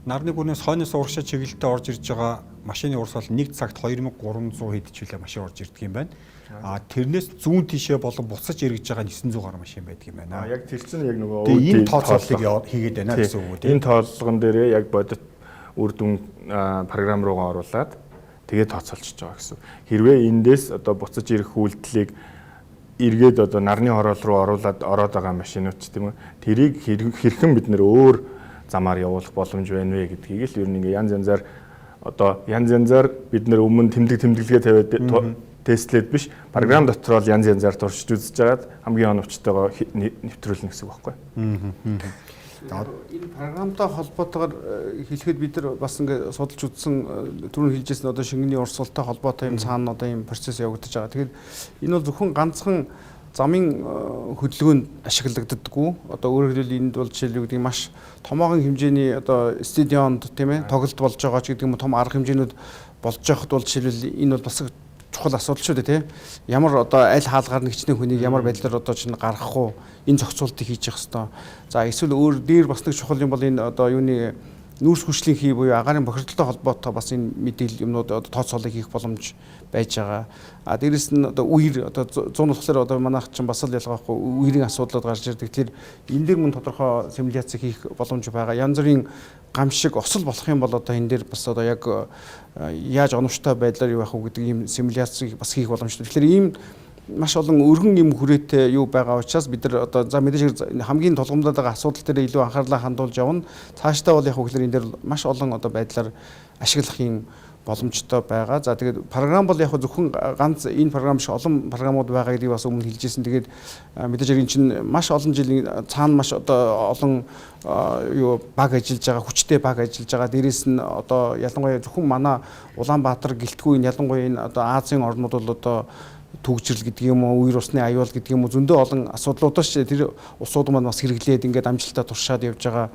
нарны гүүрнээс хойноос урагшаа чиглэлтэй орж ирж байгаа машины урсгал 1 цагт 2300 хэд чиглэлээ машин орж ирдэг юм байна. Тэрнээс зүүн тишээ болон буцаж эргэж байгаа 900 гаруй машин байдаг юм байна. Яг тэр чинь яг нөгөө энэ тооцооллыг хийгээд байна гэсэн үг үү? Энэ тооцоолгон дээр яг бодит үр дүн програм руугаа оруулаад тэгээд тооцоолчихж байгаа гэсэн. Хэрвээ эндээс одоо буцаж ирэх үйлдэлийг эргээд одоо нарны хороол руу оруулаад ороод байгаа машинууд ч тийм үү? Тэрийг хэрхэн бид нэр өөр замаар явуулах боломж байна вэ гэдгийг л ер нь ингээ янз янзаар бид нэр өмнө тэмдэглэгээ тавиад тестлээд биш програм дотор бол янз янзаар туршиж үзэж байгаад хамгийн оновчтойгоо нэвтрүүлнэ гэсэн үг байхгүй. Энэ програмтай холбоотойгоор хэлэхэд бид нар бас ингээд судалж үзсэн түрүүн хэлжсэн одоо шингэний урсгалтай холбоотой юм цаана одоо юм процесс явагдаж байгаа. Тэгэхээр энэ бол зөвхөн ганцхан замын хөдөлгөөнд ашиглагддаггүй. Одоо өөрөөр хэлбэл энд бол жишээлбэл гэдэг маш томоохон хэмжээний одоо стадионд тийм ээ тоглолт болж байгаа ч гэдэг юм том арга хэмжээнүүд болж байхад бол жишээлбэл энэ бол бас чухал асуудал шүү дээ тийм. Ямар одоо аль хаалгаар нэгчний хүнийг ямар байдлаар одоо чинь гаргах уу? Энэ зохицуултыг хийж явах хэрэгтэй. За эсвэл өөр дээр бас нэг чухал юм бол энэ одоо юуны нүүрс хүчлийн хий буюу агаарын бохирдолтой холбоотой бас энэ мэдээлэл юмнууд одоо тооцоолыг хийх боломж байж байгаа. Дээрэс нь одоо үер одоо 100 болохоор одоо манайх чинь бас л ялгаахгүй үерийн асуудлууд гарч ирдэг. Тэгэхээр энэ дээр мөн тодорхой симуляц хийх боломж байгаа. Янз бүрийн гам шиг осол болох юм бол одоо энэ дээр бас одоо яг яаж оновчтой байдлаар юу явах уу гэдэг ийм симуляцийг бас хийх боломжтой. Тэгэхээр ийм маш олон өргөн юм хүрээтэй юу байгаа учраас бид нар одоо за мэдээж хамгийн тулгамдаад байгаа асуудал дээр илүү анхаарлаа хандуулж явна. Цаашдаа бол яг хөглөр энэ дээр маш олон одоо байдлаар ашиглах юм боломжтой байгаа. За тэгээд програм бол яг зөвхөн ганц энэ програм шиг олон програмууд байгаа гэдгийг бас өмнө хэлжсэн. Тэгээд мэдээж энэ чинь маш олон жилийн цаана маш одоо олон юу баг ажиллаж байгаа, хүчтэй баг ажиллаж байгаа. Дээрээс нь одоо ялангуяа зөвхөн манай Улаанбаатар гэлтгүй энэ ялангуяа энэ одоо Азийн орнууд бол одоо төгжрөл гэдэг юм уу, үер усны аюул гэдэг юм уу зөндөө олон асуудлуудаас тэр усууд маань бас хэрэглээд ингээд амжилтаа туршаад явж байгаа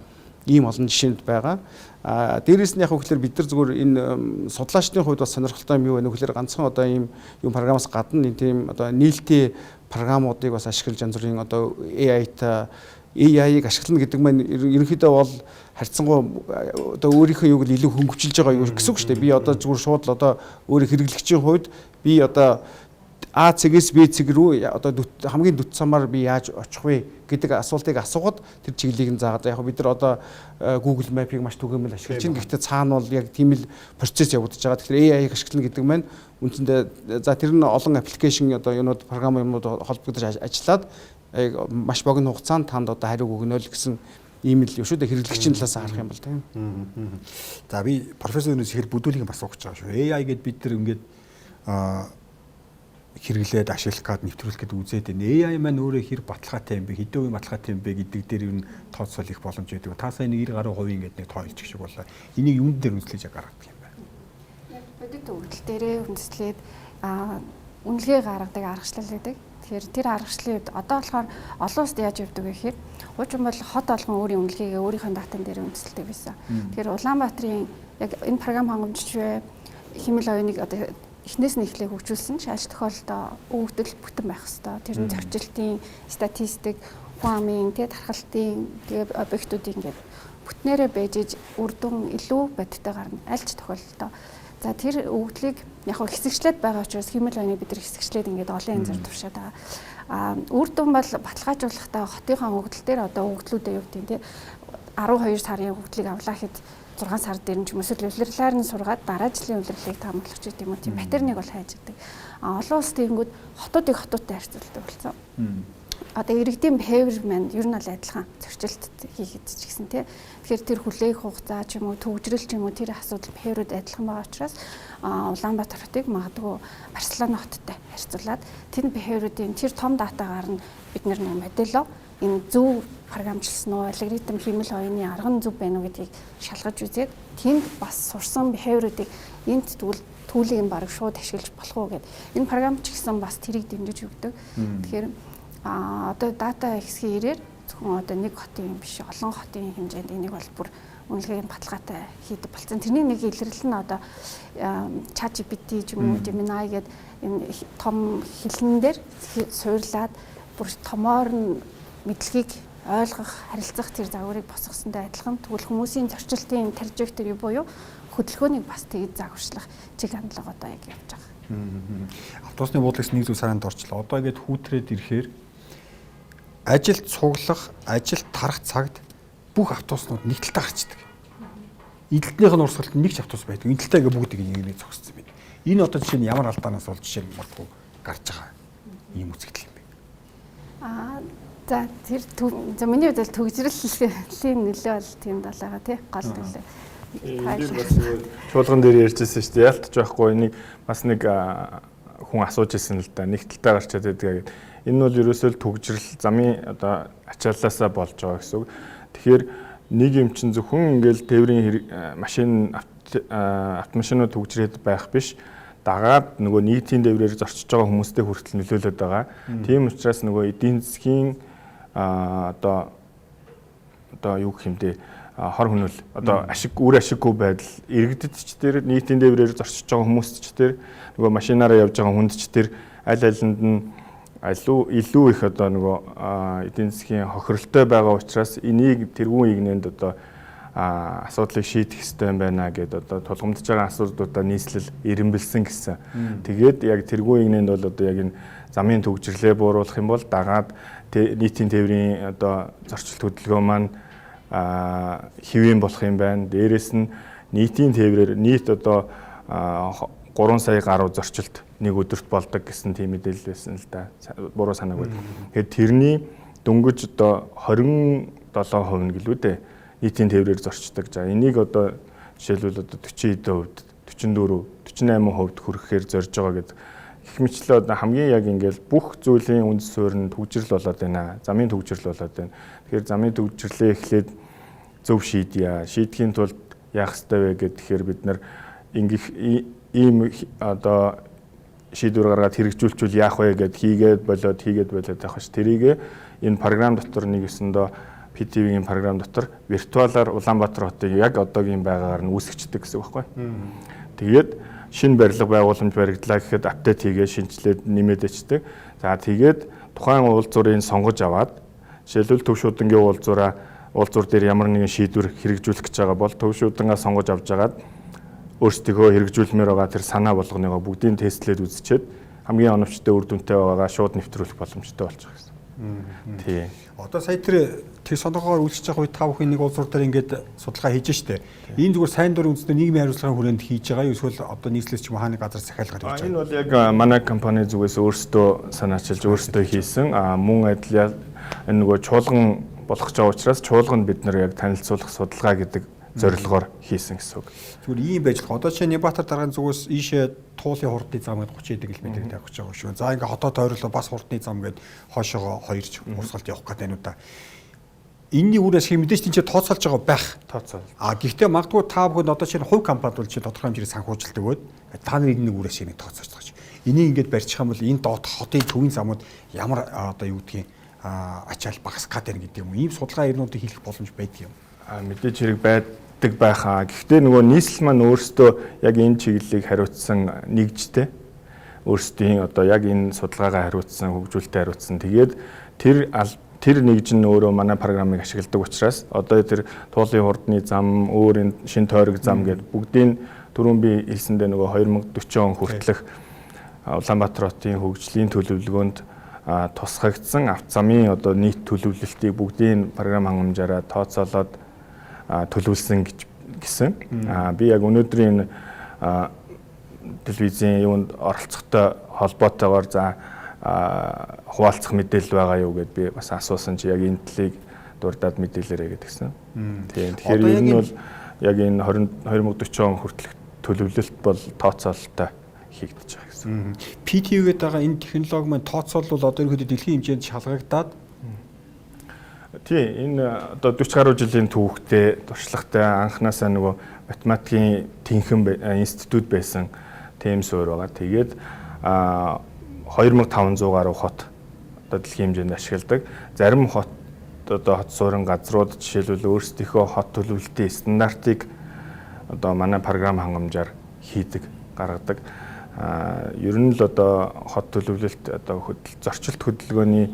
ийм олон жишээнд байгаа. Дээрээс нь яг хөглөр бид нар зүгээр энэ судлаачдын хувьд бас сонирхолтой юм юу вэ? Хөглөр ганцхан одоо ийм юм програмаас гадна энэ тийм одоо нийлтээ програмуудыг бас ашиглаж янз бүрийн одоо AI-ыг ашиглана гэдэг маань ерөнхийдөө бол харьцангуй одоо өөрийнхөө юуг илүү хөнгөвчилж байгаа юу гэсэн үг шүү дээ. Би одоо зүгээр шууд л одоо өөрийн хэрэглэгчийн хувьд би одоо А цэгээс Б цэг рүү одоо хамгийн дөт самаар би яаж очих вэ гэдэг асуултыг асуугаад тэр чиглэлийг нь заагаад яг бид нар одоо Google Map-ыг маш түгээмэл ашиглаж байна. Гэхдээ цаана бол яг тийм л процесс явагдаж байгаа. Тэгэхээр AI-г ашиглана гэдэг маань үндсэндээ за тэр нь олон аппликейшн одоо юунууд програм юмнууд холбогдож ажиллаад маш богино хугацаанд танд одоо хариу өгнө л гэсэн ийм л шүү дээ хэрэглэгчийн талаас харах юм бол тийм. За би профессорнээс ихэл бүдүүлгийг асуух гэж байгаа шүү. AI гэд бид нар ингээд хэрэглээд ашиглах гад нэвтрүүлэх гэдэг үзээд байна. AI маань өөрөө хэр баталгаатай юм бэ? Хэдэн үеийн баталгаатай юм бэ гэдэг дээр юу н тооцоол их боломж байдаг. Та сая 90 гаруй хувийн гэдэг нэг тоо хэлчих шиг болоо. Энийг юунд дээр үнэлж гаргадаг юм бэ? Яг бодит төвлөл дээрээ үндэслээд үнэлгээ гаргадаг аргачлал гэдэг. Тэгэхээр тэр аргачлалын үед одоо болохоор олон улсад яаж явдаг вэ гэхээр хуучин бол хот олгон өөрийн үнэлгээгээ өөрийнхөө датан дээр үндэслэдэг байсан. Тэгэхээр Улаанбаатарын яг энэ програм хангамжч хэмэл оюуныг одоо эхнээс нь эхлээ хөгжүүлсэн шалж тохиолдолд өгөгдөл бүтэн байх хэвээр. Тэр нь зорчилтын, статистик, хүн амын, тархалтын тэгээ объектуудыг ингээд бүтнээрээ бэжж үр дүн илүү бодиттой гарна. Аль ч тохиолдолд. За тэр өгөгдлийг яг хэсэгчлээд байгаа учраас хэмэл оюуныг бид нар хэсэгчлээд ингээд олон янзаар туршаад байгаа. Үр дүн бол баталгаажуулахдаа хотынхаа өгөгдөл дээр одоо өгөгдлүүдээ юу гэдэг нь 12 сарын өгөгдлийг авлаа хэд 6 сар дээр нь ч юм уу улирлаар нь сургаад дараа жилийн улирлыг таамаглах гэдэг юм уу тийм патерныг бол хайж идэг. Олон улс тэгэнгүүт хотуудыг хотуудтай харьцуулдаг болсон. Одоо иргэдийн behavior маань ер нь бол адилхан зөрчилд хийхэд ч гэсэн тий. Тэгэхээр тэр хүлээх хугацаа ч юм уу төвжрэл ч юм уу тэр асуудал behavior-ууд адилхан байгаа учраас Улаанбаатар хотыг магадгүй Барселона хоттой харьцуулаад тэр behavior-уудын тэр том датагаар нь бид нэг модельо энэ зөв програмчлсан уу, алгоритм хэмэл оюуны арга нь зөв байна уу гэдгийг шалгаж үзээд тэнд бас сурсан behavior-уудыг энд түүлийг нь бараг шууд ашиглаж болох уу гэд. Энэ програм ч гэсэн бас тэрийг дэмжиж өгдөг. Тэгэхээр одоо дата хэсгийн ирээр зөвхөн одоо нэг хотын юм биш, олон хотын хэмжээнд энийг бол бүр үнэлгээний баталгаатай хийдэг болсон. Тэрний нэг илэрлэл нь одоо ChatGPT ч юм уу, Gemini гэдэг энэ том хэлнэн дээр суурлаад бүр томоор нь мэдлэгийг ойлгох, харилцах тэр загварыг босгосонтой адилхан тэгвэл хүмүүсийн зорчилтын траекторий буюу хөдөлгөөнийг бас тэгж загварчлах чиг хандлага одоо яг явж байгаа. Автобусны буудлаас нэг зүйл саранд орчлоо. Одоо ингээд хүүтрээд ирэхээр ажилд цуглах, ажилд тарах цагт бүх автобуснууд нэг талтай гарчдаг. Эдэлтнийх нь урсгалт нэг ч автобус байдаг. Энэ талтай ингээд бүгдийг нэг зогссон байна. Энэ одоо жишээ нь ямар алдаанаас бол жишээ нь магадгүй гарч байгаа ийм үзэгдэл юм бэ? За тэр миний хувьд төгжрөлийн нөлөө бол тийм байгаа тий гол нөлөө. Энд бас чуулган дээр ярьжсэн шүү дээ. Ялтч байхгүй энийг бас нэг хүн асууж ирсэн л да. Нэг талтай гарчаад байдаг гэдэг. Энэ нь бол ерөөсөө л төгжрөл замын одоо ачааллаасаа болж байгаа гэсэн үг. Тэгэхээр нэг юм чинь зөвхөн ингээл тээврийн машин автомашинууд төгжрээд байх биш. Дагаад нөгөө нийтийн тээврээр зорчиж байгаа хүмүүстэй хүртэл нөлөөлөд байгаа. Тийм учраас нөгөө эдийн засгийн одоо юу гэх юм бэ хор хөнөөл одоо үр ашиггүй байдал иргэдэд ч тэр нийтийн тээврээр зорчиж байгаа хүмүүст ч тэр нөгөө машинаараа явж байгаа хүнд ч тэр аль алинд нь илүү их одоо нөгөө эдийн засгийн хохиролтой байгаа учраас энийг тэргүүн игнэнд одоо асуудлыг шийдэх хэрэгтэй юм байна гэдээ одоо тулгамдж байгаа асуудлуудаа нийслэл эренбэлсэн гэсэн. Тэгээд яг тэргүүн игнэнд бол одоо яг энэ замын төгжрлээ бууруулах юм бол дагаад нийтийн тээврийн одоо зорчилт хөдөлгөөн маань хэвэн болох юм байна. Дээрээс нь нийтийн тээврээр нийт одоо 3 сая гаруй зорчилт нэг өдөрт болдог гэсэн тийм мэдээлэл байсан л да. Буруу санаагүй. Тэгэхээр тэрний дөнгөж одоо 27% гэлүү дээ. Нийтийн тээврээр зорчдог. За энийг одоо жишээлбэл одоо 40%, 44%, 48% хүрэхээр зорж байгаа гэдэг. Их мэтлээ одоо хамгийн яг ингээл бүх зүйлийн үндэс суурь нь төгжрөл болоод байна. Замын төгжрөл болоод байна. Тэгэхээр замын төгжрлээ эхлээд зөв шийдье. Шийдэхийн тулд яах ёстой вэ гэхээр бид нар ингэх ийм одоо шийдвэр гаргаад хэрэгжүүлчихвэл яах вэ гэд хийгээд болоод явах ш. Тэрийг энэ програм дотор нэг өсөндөө PTV-ийн програм дотор виртуалаар Улаанбаатар хотыг яг одоогийн байгаагаар нь үүсгэждэг гэсэн үг байхгүй. Тэгээд шинэ барилга байгууламж баригдлаа гэхэд апдейт хийгээ шинжилээд нэмээд ичдэг. За тэгээд тухайн уулзуурыг сонгож аваад жишээлбэл төв шуудангийн уулзуур дээр ямар нэгэн шийдвэр хэрэгжүүлэх гэж байгаа бол төв шуудангаа сонгож авч агаад өөрсдөө хэрэгжүүлмээр байгаа тэр санаа болгоныгоо бүгдийг тестлээд үзчихэд хамгийн оновчтой үр дүнтэй байгаагаа шууд нэвтрүүлэх боломжтой болж байгаа гэсэн. Тий. Одоо сая тэр сонгогоор үйлчлэж байгаа үед та бүхэн нэг улс төр дээр ингээд судалгаа хийж штэ. Энэ зүгээр сайн дурын үндэсний нийгмийн хариуцлагын хүрээнд хийж байгаа юу эсвэл одоо нийслэлч юм хааны газар захиалгаар хийж байгаа. Энэ бол яг манай компани зүгээс өөрсдөө санаачилж өөрсдөө хийсэн мөн адил энэ нөгөө чуулган болох ч учраас чуулганд бид нар яг танилцуулах судалгаа гэдэг зорилгоор хийсэн гэсэн үг. Зүгээр ийм байж л одоо чинь Небатар дараагийн зүгээс ийшээ туулын хурдны зам гэдэг 30 км тавих гэж байгаа шүү. За ингээ хотод тойрлоо бас хурдны зам гэдэг хойшоогоо хоёрч урсгалт явах гэдэг нь удаа. Энэний үрээс хий мэдээж тийч тооцоолж байгаа байх. Тооцоол. Гэхдээ магадгүй та бүхэн одоо чинь хувь компанид бол чи тодорхой хэмжээний санхүүжилт өгөөд та нар энэ үрээс нэг тооцоолж байгаа чинь. Энийг ингээд барьчих юм бол энэ доот хотын төвийн замууд ямар одоо юу гэдгийг ачаал багасгах гэдэг юм. Ийм судалгаа ирнүүдийг хийх боломж байдаг юм. Мэдээж хэрэг байдаг байхаа. Гэхдээ нөгөө нийслэл маань өөрсдөө яг энэ чиглэлийг хариуцсан нэгжтэй. Өөрсдийн одоо яг энэ судалгаагаа хариуцсан, хөгжүүлэлтэд хариуцсан. Тэгээд тэр нэгж нь өөрөө манай программыг ашигладаг учраас одоо тэр туулын хурдны зам, өөр энэ шин тойрог зам гэдэг бүгдийн түрүүн би хэлсэндээ нөгөө 2040 он хүртэлх Улаанбаатар хотын хөгжлийн төлөвлөгөөнд тусгагдсан авто замын одоо нийт төлөвлөлтийг бүгдийн програм хангамжаараа тооцоолоод төлөвлөсөн гэсэн. Би яг өнөөдрийн телевизийн юунд оролцохтой холбоотойгоор за хуваалцах мэдээлэл байгаа юу гэд би бас асуусан чи яг энэ талыг дурдаад мэдээлээрэй гэдгсэн. Тийм. Тэгэхээр ер нь бол яг энэ 2040 он хүртэлх төлөвлөлт бол тооцоололтой хийгдэж байгаа гэсэн. PTU-гээд байгаа энэ технологи маань тооцоолол одоо ерөнхийдөө дэлхийн хэмжээнд шалгагдаад тий энэ одоо 40 гаруй жилийн түүхтэй туршлагатай анханасаа нөгөө математикийн тэнхэн институт байсан тийм суурь байгаа. Тэгээд 2500 гаруй хот одоо дэлхийн хэмжээнд ашигладаг. Зарим хот одоо хот суурин газрууд жишээлбэл өөрсдийнхөө хот төлөвлөлтийн стандартыг одоо манай програм хангамжаар хийдэг, гаргадаг. Ер нь л одоо хот төлөвлөлт одоо зорчилт хөдөлгөөний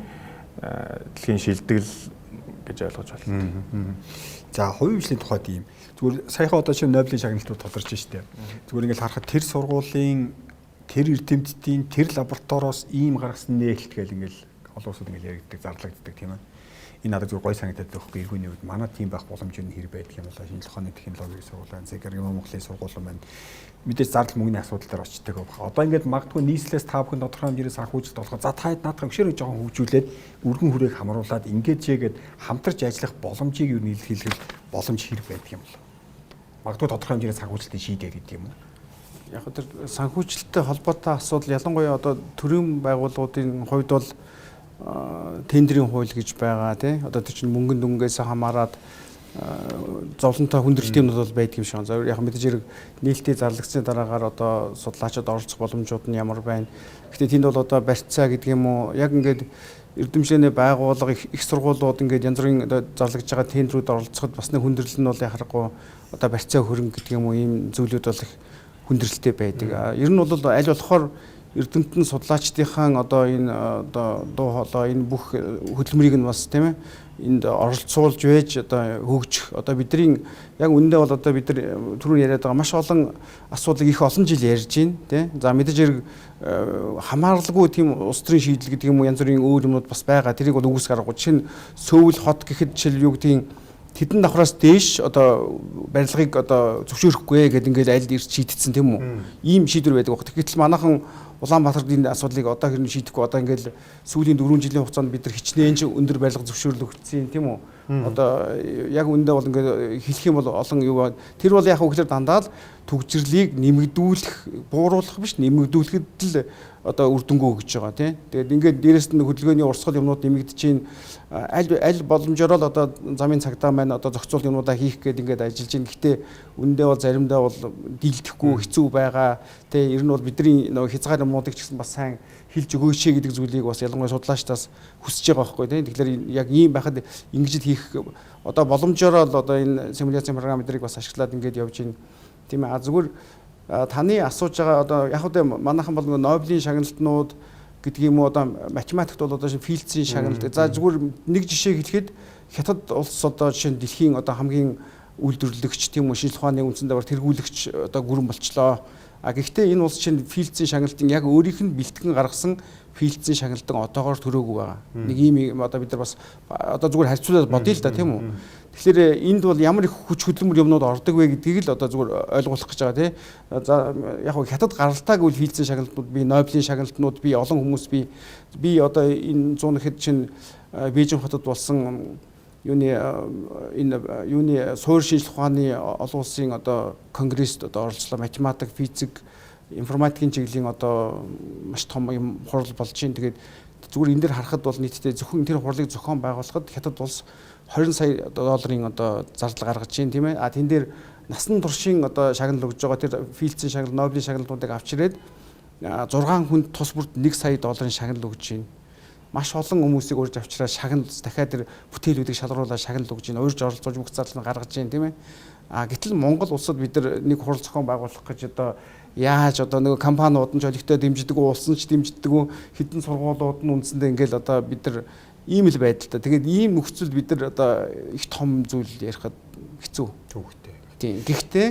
дэлхийн шилдэг гэж ойлгож байна. За хувийн хөгжлийн тухайд ийм зүгээр саяхан одоо чинь Нобелийн шагналтууд тодорч штэ. Зүгээр ингээл харахад тэр сургуулийн тэр эрдэмтдийн тэр лабораториос ийм гаргасан нээлт гэл ингээл олон улсууд ингээл яригддаг, зарлагддаг тийм ээ. Энэ надад зүгээр гой санагдаад байхгүй эргүүний үед манай тийм байх боломж нь хэр байдаг юм болоо шинжлэх ухааны технологийн сургуулиан ЗГР Монголын сургуулиуд маань мэдээж зардал мөнгөний асуудал дээр очдог байх. Одоо ингээд магадгүй нийслэлээс та бүхэн тодорхой хэмжээний санхүүжилт болох. За та хэд наадах хөшөөрөө жоохон хөгжүүлээд өргөн хүрээг хамруулад ингээд жигээд хамтарч ажиллах боломжийг юу нийлхийлэх боломж хэрэг байдаг юм бол. Магадгүй тодорхой хэмжээний санхүүжилтийг шийдээд гэдэг юм уу? Яг тэр санхүүжилттэй холбоотой асуудал ялангуяа одоо төрийн байгууллагуудын хувьд бол тендерийн хууль гэж байгаа тий. Одоо тэр чинь мөнгөнд дүнгээс хамаарат зовлонтой хүндрэлтийнүүд бол байдаг юм шиг байна. Яг мэдээж хэрэг нээлттэй зарлагдсны дараагаар одоо судлаачид оролцох боломжууд нь ямар байна. Гэхдээ тэнд бол одоо барьцаа гэдэг юм уу яг ингээд эрдэмтний байгууллага их сургуулиуд ингээд янз бүрийн одоо зарлагдж байгаа тендерүүд оролцоход бас нэг хүндрэл нь бол яхахгүй одоо барьцаа хөрөнгө гэдэг юм уу ийм зүйлүүд бол их хүндрэлтэй байдаг. Ер нь бол аль болохоор эрдэмтэн судлаачдынхаа одоо энэ одоо дуу хоолой энэ бүх хөдөлмөрийг нь бас тийм ээ энд оролцуулж байж одоо хөгжих одоо бидний яг үүндээ бол одоо бид нар түрүү яриад байгаа маш олон асуудлыг их олон жил ярьж байна тийм. За мэдээж хэрэг хамааралгүй тийм улс төрийн шийдэл гэдэг юм уу янз бүрийн өөр юмнууд бас байгаа. Тэрийг бол үгүйсэх аргагүй. Жишээ нь сөүл хот гэхэд жишээл юу гэдгийг тэдэн давхраас дээш одоо барилгыг одоо зөвшөөрөхгүй гэдэг ингээд аль ирж шийдтсэн тийм үү. Ийм шийдвэр байдаг баг. Тэгэхдээ манайхан Улаанбаатарт энэ асуудлыг одоо хэрнээ шийдэхгүй одоо ингээд сүүлийн 4 жилийн хугацаанд бид нар хичнээн ч өндөр барилга зөвшөөрөл өгсөн тийм үү. Одоо яг үндэ бол ингээд хэлэх юм бол олон юу тэр бол яг үгээр дандаа л төгжрлийг нэмэгдүүлэх, бууруулах биш нэмэгдүүлэхэд л одоо үр дүнгөө өгч байгаа тийм. Тэгээд ингээд дээрэс нь хөдөлгөөний урсгал юмнууд нэмэгдэж чинь аль боломжоор л одоо замын цагдаа маань одоо зохицуул юмудаа хийх гээд ингээд ажиллаж байна. Гэхдээ үндэ бол заримдаа бол дийлдэхгүй хэцүү байгаа. Тэ ер нь бол бидний нөгөө хязгаар юмнуудыг ч гэсэн бас сайн хэлж өгөөч гэдэг зүйлийг бас ялангуяа судлаачдаас хүсэж байгаа байхгүй тийм. Тэгэхээр яг ийм байхад ингэж хийх одоо боломжоор л одоо энэ симуляцийн програмуудыг бас ашиглаад ингээд явж байна. Тийм ээ. Зүгээр таны асууж байгаа одоо яг үгүй манайхан бол Нобелийн шагналтнууд гэдэг юм уу одоо математикт бол одоо Филдсийн шагналт. За зүгээр нэг жишээ хэлэхэд хятад улс одоо жишээ нь дэлхийн одоо хамгийн үйлдвэрлэгч тийм үү шинжлэх ухааны үндсэн дэвар тэргүүлэгч одоо гүрэн болчлоо. Гэхдээ энэ улс чинь филдсийн шагналтын яг өөрийнх нь бэлтгэн гаргасан филдсийн шагналтан одоогоор төрөөгүй байгаа. Нэг ийм одоо бид нар бас одоо зүгээр харьцуулаад бодъё л да тийм үү. Тэгэхээр энд бол ямар их хүч хөдөлмөр юмнууд ордог вэ гэдгийг л одоо зүгээр ойлгуулах гэж байгаа тийм. За яг хөө хятад гаралтаа гэвэл филдсийн шагналтнууд би Нобелийн шагналтнууд би олон хүмүүс би одоо энэ 100 хэд чинь Бээжин хотод болсон юуны суур шинжилх ухааны олон улсын одоо конгресст одоо оролцлоо математик, физик, информатикийн чиглэлийн одоо маш том юм хурал болж байна. Тэгээд зүгээр энэ дээр харахад бол нийтдээ зөвхөн тэр хурлыг зохион байгуулахад хятад улс 20 сая долларын одоо зардал гаргаж байна тийм ээ. Тэн дээр насан туршийн одоо шагнал өгж байгаа тэр филдсийн шагнал, Нобелийн шагналуудыг авч ирээд 6 хүнд тус бүрт 1 сая долларын шагнал өгж байна. Маш олон хүмүүсийг урьж авчираа шагнал дахиад тэр бүтээлүүдийг шалгаруулаад шагнал өгж байна. Урьж оролцож бүх зардал гаргаж байна тийм ээ. Гэтэл Монгол улсад бид нар нэг хурал зохион байгуулах гэж одоо яаж одоо нэг компаниуд нь жолигтой дэмждэг, улс нь ч дэмждэг, хэдэн сургуулиуд нь үндсэндээ ингээл одоо бид нар ийм л байдалтай. Тэгээд ийм нөхцөл бид нар одоо их том зүйл ярихад хэцүү. Төвхтэй. Тийм. Гэхдээ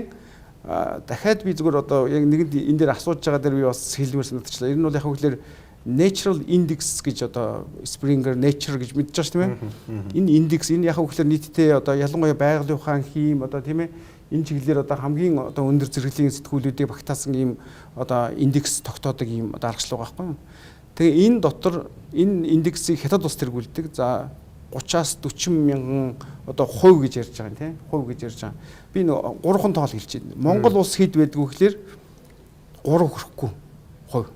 дахиад би зүгээр одоо яг нэгэнд энэ дээр асууж байгаа дээр би бас хэлмээр санагдчихлаа. Энэ нь бол яг хөглөр Natural Index гэж одоо Springer Nature гэж мэдж байгаа шүү дээ. Энэ индекс энэ яг хөглөр нийтдээ одоо ялангуяа байгалийн ухаан хийм одоо тийм ээ энэ чиглэлээр одоо хамгийн одоо өндөр зэрэглэлийн сэтгүүлүүдийг багтаасан ийм одоо индекс тогтоодог ийм одоо аргачлал байгаа байхгүй юу. Тэгээ энэ дотор энэ индексийг хятад улс тэргүүлдэг. За 30-аас 40 мянган одоо хувь гэж ярьж байгаа юм тийм хувь гэж ярьж байгаа. Би нэг 3 тоол хэлж байна. Монгол улс хэд байдгүй гэхэлэр 3 хүрэхгүй хувь.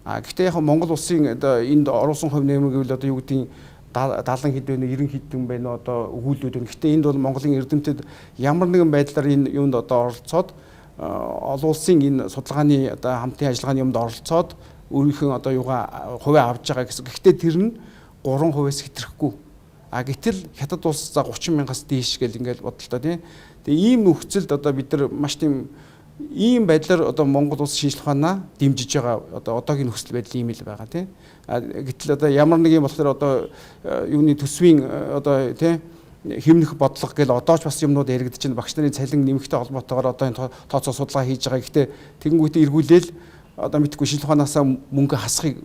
Гэхдээ яг Монгол улсын одоо энд оруулсан хувь нэмэр гэвэл одоо юу гэдгийг 70 хэд вэ 90 хэдэн байна одоо өгүүлбүүд байна. Гэхдээ энд бол Монголын эрдэмтэд ямар нэгэн байдлаар энэ юунд одоо оролцоод олон улсын энэ судалгааны одоо хамтын ажиллагааны юмд оролцоод өөрийнхөө одоо юугаа хувиа авч байгаа гэсэн. Гэхдээ тэр нь 3%-аас хэтрэхгүй. Гэтэл хятад улс за 30 мянгаас дээш гэл ингээл бодлоо тийм. Тэгээ ийм нөхцөлд одоо бид нар маш тийм ийм байдлаар одоо Монгол улс шинжилх ухаанаа дэмжиж байгаа одоо одоогийн нөхцөл байдал ийм л байгаа тийм. Гэтэл одоо ямар нэг юм болохоор одоо юуны төсвийн одоо тийм хэмнэх бодлого гэл одоо ч бас юмнууд яригдж байна. Багш нарын цалин нэмэхтэй холбоотойгоор одоо энэ тооцоо судалгаа хийж байгаа. Гэхдээ тэгэнгүүтээ эргүүлээл одоо мэдгүй шинжилх ухаанаасаа мөнгө хасахыг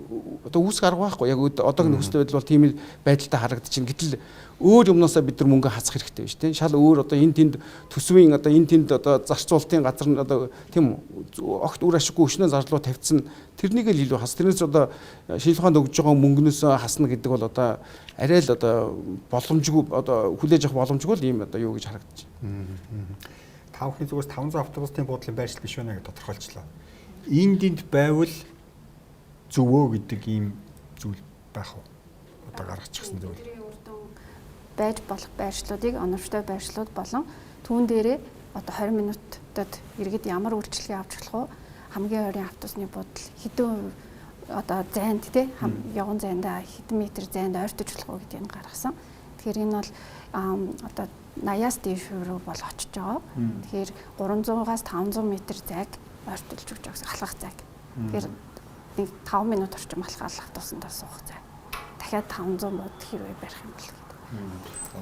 одоо үүсэх арга байхгүй. Яг одоогийн нөхцөл байдал бол тийм л байдалтай харагдчихна. Гэтэл өөр юмнасаа бид нар мөнгө хасах хэрэгтэй биш тийм. Шал өөр одоо энэ тэнд төсвийн одоо энэ тэнд одоо зарцуулалтын газар нь одоо тийм огт үр ашиггүй өшнөө зарлуу тавьчихсан. Тэрнийг л илүү хас. Тэрнээс одоо шинжилх ухаанд өгж байгаа мөнгнөөс хасна гэдэг бол одоо арай л одоо боломжгүй одоо хүлээж авах боломжгүй л ийм одоо юу гэж харагдаж байна. Тавхны зүгээс 500 автобусны буудлын байршил биш байна гэж тодорхойлчлаа. Энд байвал зөвөө гэдэг ийм зүйл байх уу? Одоо гаргачихсан зүйл. Бидний үрдэн байж болох байршлуудыг оновчтой байршлууд болон түүн дээрээ одоо 20 минутад иргэд ямар үйлчлэгээ авч болох вэ? Хамгийн ойрын автобусны буудал хэдэн одоо зайд те явган зайдаа хэдэн метр зайд ойртож болох вэ гэдгийг гаргасан. Тэгэхээр энэ бол одоо 80-аас дээш рүү бол очиж байгаа. Тэгэхээр 300-аас 500 м зайг ойртуулж өгч байгаа халах зайг. Тэгэхээр нэг 5 минут орчим халахад автобусанд суух зай. Дахиад 500 бод хэрвээ барих юм бол гэдэг.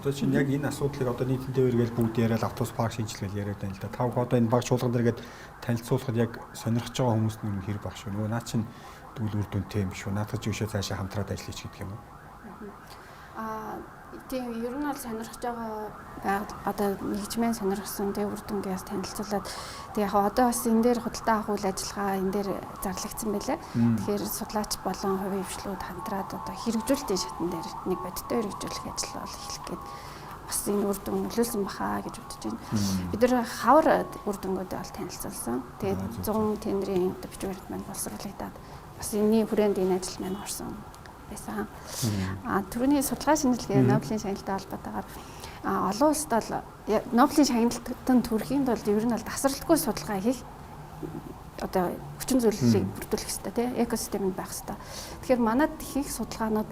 Одоо чинь яг энэ асуудлыг одоо нийтдээ үргээл бүгд яриад автобус парк шинжилгээл яриад байна л да. Тав одоо энэ баг чуулган дээргээд танилцуулахад яг сонирхож байгаа хүмүүс нь хэр баг шүү. Нөгөө наа чинь дүүл үр дүнтэй юм шүү. Наадах жишээ цаашаа хамтраад ажиллаж гэдэг юм уу? Тийм ер нь бол сонирхож байгаа одоо нэгжмэн сонирхсан тэг үр дүнгээс танилцуулаад тэг яг одоо бас энэ дээр худалдаа авах үйл ажиллагаа энэ дээр зарлагдсан байлаа. Тэгэхээр судлаач болон хувийн хвшлүүд хамтраад одоо хэрэгжүүлэлтийн шатн дээр нэг бодиттой хэрэгжүүлэх ажил бол эхлэх гээд бас энэ үр дүн нөлөөлсөн бахаа гэж бодож байна. Бид нар хавар үр дүнгуудыг бол танилцуулсан. Тэгээд 100 тендерийн бичвэрт маань боловсруулагдаад бас энэний хүрээнд энэ ажил маань орсон байсан. Түрүүний судалгаа шинжилгээ Нобелийн шагналтай холбоотойгоор олон улсад бол Нобелийн шагналтанд хүрэхийн тулд ер нь бол тасралтгүй судалгаа хийх одоо хүчин зүйлийг бүрдүүлэх хэрэгтэй тийм экосистемд байх хэрэгтэй. Тэгэхээр манайд хийх судалгаанууд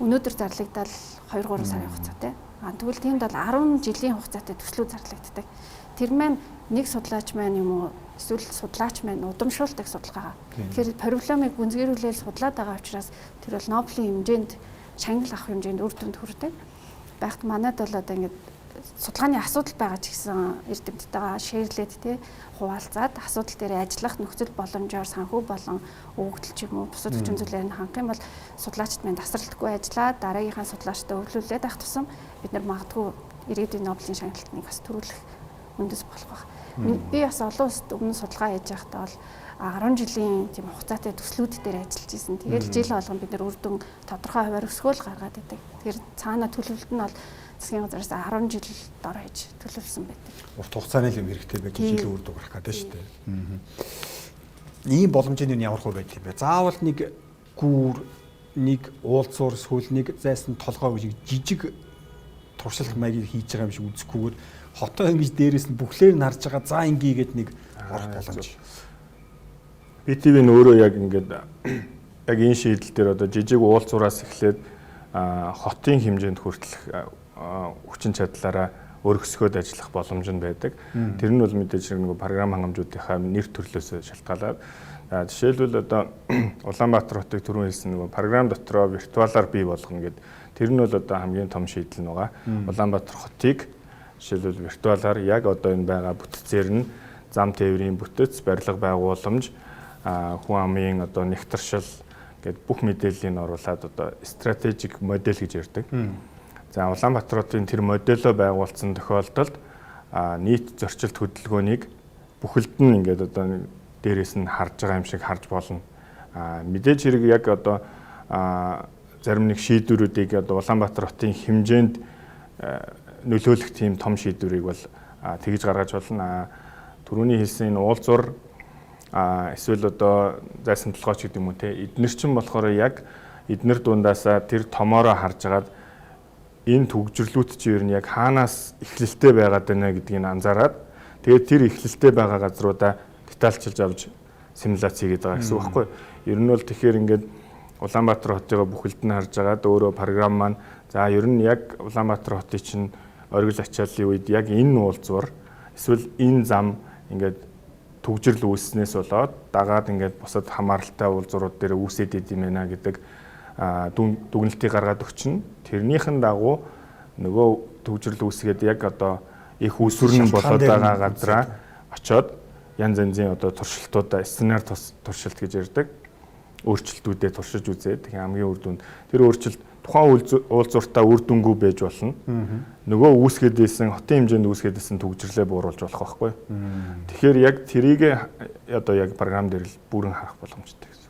өнөөдөр зарлагдал 2-3 сарын хугацаатай. Тэгвэл тиймд бол 10 жилийн хугацаатай төслүүд зарлагддаг. Тэр маань нэг судлаач маань юм уу эсвэл судлаач маань удамшуулдаг судалгаа. Тэгэхээр проблемыг гүнзгийрүүлэл судлаад байгаа учраас тэр бол Нобелийн хэмжээнд шагнал авах хэмжээнд үр дүнд хүрдэг. Байхад манайд бол одоо ингээд судалгааны асуудал байгаа ч гэсэн эрдэмтдтэйгээ шеэрлээд тий хуваалцаад асуудал дээр ажиллах нөхцөл боломжоор санхүү болон өгөгдөл ч юм уу бусад хүчин зүйлээр хангах юм бол судлаачид маань тасралтгүй ажиллаад дараагийнхаа судлаачтай өвлүүлээд авах тусам бид нар магадгүй ирээдүйн Нобелийн шагналтыг бас төрүүлэх үндэс болох байх. Би бас олон улсад өмнө судалгаа хийж байхдаа бол 10 жилийн тийм хугацаатай төслүүд дээр ажиллаж исэн. Тэгэл жил болгон бид нар үр дүн тодорхой хуваар өсгөөл гаргаад идэг. Тэгэхээр цаана төлөвлөлт нь бол засгийн газраас 10 жил дор хаяж төлөвлөсөн байдаг. Урт хугацааны юм хэрэгтэй байж жил үр дүн гарах гэдэг шүү дээ. Ийм боломжийн нь ямар хөө байдаг юм бэ? Заавал нэг гүүр, нэг уулзуур эсвэл нэг зайсан толгой гэж жижиг туршилт маягийг хийж байгаа юм шиг үзэхгүйгээр хотоо ингэж дээрээс нь бүхлээр нь харж байгаа за ингэгээд нэг орох боломж. BTV нь өөрөө яг ингээд яг энэ шийдэл дээр одоо жижиг уулзуураас эхлээд хотын хэмжээнд хүртэлх хүчин чадлаараа өргөсгөөд ажиллах боломж нь байдаг. Тэр нь бол мэдээж нэг програм хангамжуудынхаа нэр төрлөөс шалтгаалаад жишээлбэл одоо Улаанбаатар хотыг түрүүн хэлсэн нэг програм дотроо виртуалаар бий болгоно гэдэг. Тэр нь бол одоо хамгийн том шийдэл нь байгаа. Улаанбаатар хотыг жишээлбэл виртуалаар яг одоо энэ байгаа бүтцээр нь зам тээврийн бүтэц, барилга байгууламж, хүн амын одоо нэгтршил гэдэг бүх мэдээллийг оруулаад одоо стратегик модель гэж ярьдаг. За Улаанбаатар хотын тэр модельөө байгуулсан тохиолдолд нийт зорчилт хөдөлгөөнийг бүхэлд нь ингээд одоо дээрээс нь харж байгаа юм шиг харж болно. Мэдээж хэрэг яг одоо зарим нэг шийдвэрүүдийг одоо Улаанбаатар хотын хэмжээнд нөлөөлөх тийм том шийдвэрийг бол тэгж гаргаж болно. Түрүүний хэлсэн энэ уулзуур эсвэл одоо зайсан толгойч гэдэг юм уу те эднэр чинь болохоор яг эднэр дундаасаа тэр томоороо харж агаад энэ төгжрлүүд чи ер нь яг хаанаас эхлэлтэй байгаад байна гэдгийг анзаараад тэгээд тэр эхлэлтэй байгаа газруудаа детальчилж авч симуляц хийгээд байгаа гэсэн үг байхгүй. Ер нь бол тэгэхээр ингээд Улаанбаатар хотыг бүхэлд нь харж агаад өөрөө програм маань за ер нь яг Улаанбаатар хотын чинь оргил ачааллын үед яг энэ уулзуур эсвэл энэ зам ингээд төгжрөл үүснээс болоод дагаад ингээд бусад хамааралтай уулзуурууд дээр үүсээд идэм байна гэдэг дүгнэлтийг гаргаад өгчнө. Тэрнийхэн дагуу нөгөө төгжрөл үүсгээд яг одоо их усүрэн болоод байгаа газраа очоод янз янзын одоо туршилтуудаа сценар туршилт гэж ярьдаг. Өөрчлөлтүүдэд туршиж үзээд хамгийн үр дүнд тэр өөрчлөлт тухайн уулзууртаа үр дүнгүй байж болно. Нөгөө үүсгэдсэн хотын хэмжээнд үүсгэдсэн төгжрлээ бууруулж болох байхгүй. Тэгэхээр яг тэрийг одоо яг програм дээр л бүрэн харах боломжтой гэсэн.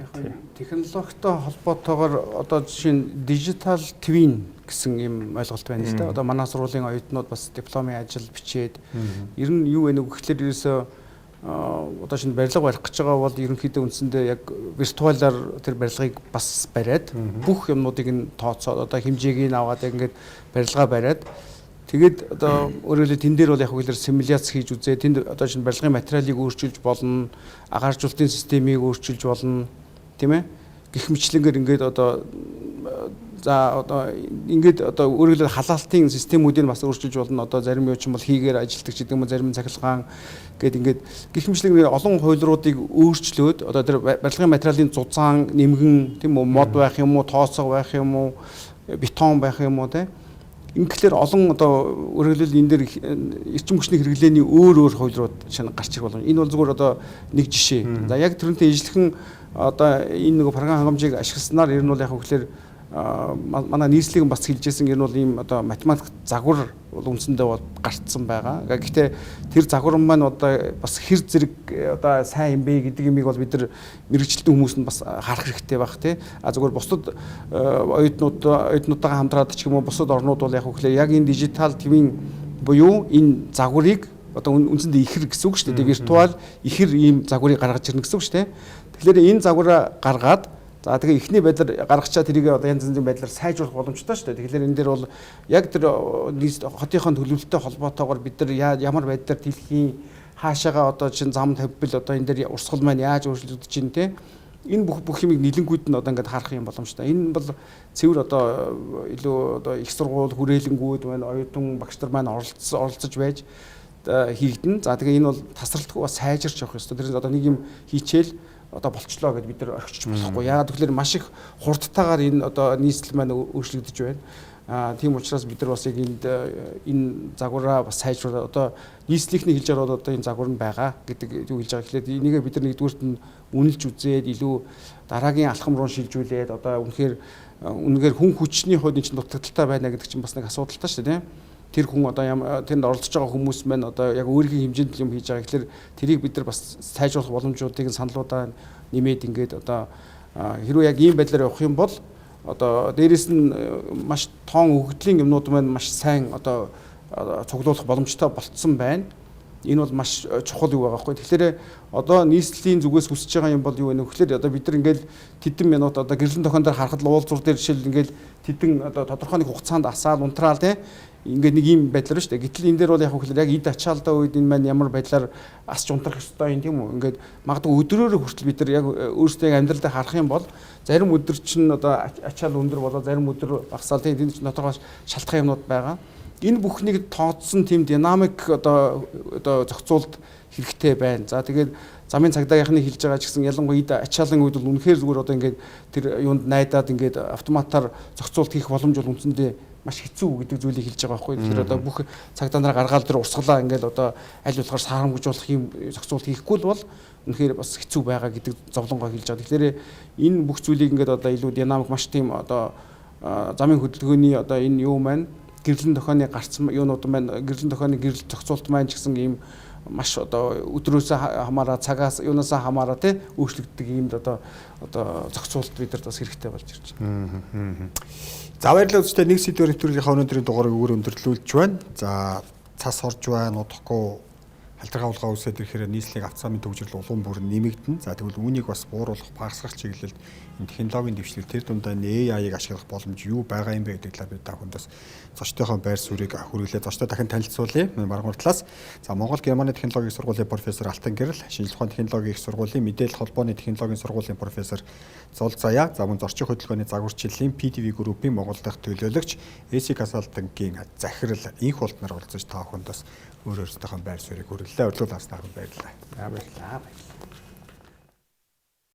Яг технологитой холбоотойгоор одоо жишээ нь digital twin гэсэн юм ойлголт байна л да. Одоо манай сургуулийн оюутнууд бас дипломын ажил бичээд ер нь юу вэ нэг гэхэлэр ерөөсөө одоо шинэ барилга барих гэж байгаа бол ерөнхийдөө үндсэндээ яг виртуалаар тэр барилгыг бас бариад бүх юмнуудыг нь тооцоод одоо хэмжээг нь аваад ингээд барилгаа бариад тэгээд одоо өөрөөр тэн дээр бол яг үгээр симуляц хийж үзээ тэнд одоо шинэ барилгын материалыг өөрчилж болно агааржуулалтын системийг өөрчилж болно тийм ээ гэх мэтлэнгээр ингээд одоо за одоо ингээд одоо өөрөөр халаалтын системүүдийг бас өөрчилж болно одоо зарим юу ч юм бол хийгээр ажилтдаг ч гэдэг юм зарим цахилгаан гээд ингээд гэх мэтлэнгээр олон хуйлруудыг өөрчлөөд одоо тэр барилгын материалын зузаан нэмгэн тийм үү мод байх юм уу тооцоо байх юм уу бетон байх юм уу тийм ингээр олон одоо өөрөөр энэ дээр эрчим хүчний хэрэглээний өөр хуйлрууд шинэ гарч ирэх болно. Энэ бол зүгээр одоо нэг жишээ. За яг тэрнтэй ижилхэн одоо энэ нэг програм хангамжийг ашигласнаар ер нь бол яг хөглөр манай нийслэлийн бас хэлжсэн ер нь бол ийм одоо математик загвар бол үндсэндээ бол гарцсан байгаа. Гэхдээ тэр загвар маань одоо бас хэр зэрэг одоо сайн юм бэ гэдэг юмыг бол бид нар мэрэгчлэн хүмүүс нь бас харах хэрэгтэй байх тий. А зүгээр бусдад оюутнуудтайгаа хамтраад ч юм уу бусад орнууд бол яг хөглөө яг энэ digital twin буюу энэ загварыг одоо үндсэндээ ихэр гэсэн үг шүү дээ. Виртуал ихэр ийм загварыг гаргаж ирнэ гэсэн үг шүү дээ. Тэгэхээр энэ загвараа гаргаад за тэгээ эхний байдлаар гаргачаа тэрийг одоо янз янзын байдлаар сайжруулах боломжтой шүү дээ. Тэгэхээр энэ дээр бол яг тэр хотынхон төлөвлөлттэй холбоотойгоор бид нар ямар байдлаар дэлхийн хаашаага одоо чинь зам тавьбал одоо энэ дээр урсгал маань яаж өөрчлөгдөж чинь те энэ бүх юмыг нийлэнгүүд нь одоо ингээд харах юм боломжтой. Энэ бол цэвэр одоо илүү одоо их сургууль хүрээлэнгүүд маань оюутан багш нар маань оролцож байж хийгдэн. За тэгээ энэ бол тасралтгүй бас сайжирч явах ёстой. Тэр одоо нэг юм хийчихэл одоо болчлоо гэдээ бид нар орхиж болохгүй. Яагаад гэвэл маш их хурдтайгаар энэ одоо нийслэл маань өөрчлөгдөж байна. Тийм учраас бид нар бас яг энэ загвараа бас сайжруулаад одоо нийслэлийн хэлж байгаа одоо энэ загвар нь байгаа гэдэг юу хэлж байгаа. Тэгэхээр энийг бид нар нэгдүгürt нь үнэлж үзээд илүү дараагийн алхам руу шилжүүлээд одоо үнэхээр хүн хүчний хувьд энэ чинь дутагдaltaй байна гэдэг чинь бас нэг асуудалтай шүү дээ. Тэр хүн одоо тэнд оролцож байгаа хүмүүс маань одоо яг өөрийн хэмжээнд юм хийж байгаа. Тэгэхээр тэрийг бид нар бас сайжруулах боломжуудыг саналуудаа нэмээд ингээд одоо хэрвээ яг ийм байдлаар явах юм бол одоо дээрэс нь маш тоон өгөгдлийн юмнууд маань маш сайн одоо цуглуулах боломжтой болцсон байна. Энэ бол маш чухал юу байгаа байхгүй. Тэгэхээр одоо нийслэлийн зүгээс хүсэж байгаа юм бол юу вэ нөхөөр одоо бид нар ингээл тэдэн минут одоо гэрлэн тохион дээр харахад уулзуур дээр жишээл ингээл тэдэн одоо тодорхой нэг хугацаанд асаал унтраал тийм ингээд нэг юм байдлаар шүү дээ. Гэтэл энэ дээр бол яг хөлөөр яг эд ачаалдаа үед энэ маань ямар байдлаар асч унтрах ёстой юм тийм үү? Ингээд магадгүй өдрөөрөө хүртэл бид нар яг өөрсдөө амьдралдаа харах юм бол зарим өдөр чинь одоо ачаал өндөр болоо зарим өдөр багасаал тийм энэ чинь дотоогоос шалтгаан юмнууд байгаа. Энэ бүхнийг тооцсон тийм динамик одоо зохицуулт хэрэгтэй байна. За тэгээд замын цагдаагийнхны хэлж байгаа ч гэсэн ялангуяа эд ачаалын үед бол үнэхээр зүгээр одоо ингээд тэр юунд найдаад ингээд автоматар зохицуулт хийх боломж бол үндсэндээ маш хэцүү гэдэг зүйлийг хэлж байгаа байхгүй. Тэгэхээр одоо бүх цагдаа нараа гаргаал дээр урсгалаа ингээд одоо аль болохоор саарамжуулах юм зохицуулт хийхгүй бол үнэхээр бас хэцүү байгаа гэдэг зовлонгоо хэлж байгаа. Тэгэхээр энэ бүх зүйлийг ингээд одоо илүү динамик маш тийм одоо замын хөдөлгөөний одоо энэ юу маань гэрлэн тохионы гарцсан юунууд маань гэрлэн тохионы гэрэл зохицуулт маань ч гэсэн ийм маш одоо өдрөөсөө хамаараа цагаас юунасаа хамаараа тий өөрчлөгддөг иймд одоо зохицуулт бид нар бас хэрэгтэй болж ирж байна. За баярлалаа үзэгчдээ нэг сэдвээр нэвтрүүлгийнхаа өнөөдрийн дугаарыг өгөр өндөрлүүлж байна. За цас орж байна, удахгүй халдвар авалгаа үүсээд ирэхээр нийслэлийн авто замын төвжирэл улуун бүр нэмэгдэн. За тэгвэл үүнийг бас бууруулах, багасгах чиглэлд энэ технологийн дэвшлэл тэр дундаа AI-ыг ашиглах боломж юу байгаа юм бэ гэдэг талаар бид та бүхэндээс зочдынхоо байр суурийг хүргэлээ. Зочдоо дахин танилцуулъя. Маргуур талаас. За Монгол Германы технологийн сургуулийн профессор Алтан Гэрэл, шинжлэх ухааны технологийн их сургуулийн мэдээлэл холбооны технологийн сургуулийн профессор Зул Заяа, за мөн зорчиг хөдөлгөөний загварчлалын PDV группийн Монгол дахь төлөөлөгч AC Consulting-ийн захирал инх болтноор уулзаж та бүхэндээс өөрөөсөө байр суурийг хүргэлээ. Өрлөөл авснаар баярлалаа. Баярлалаа.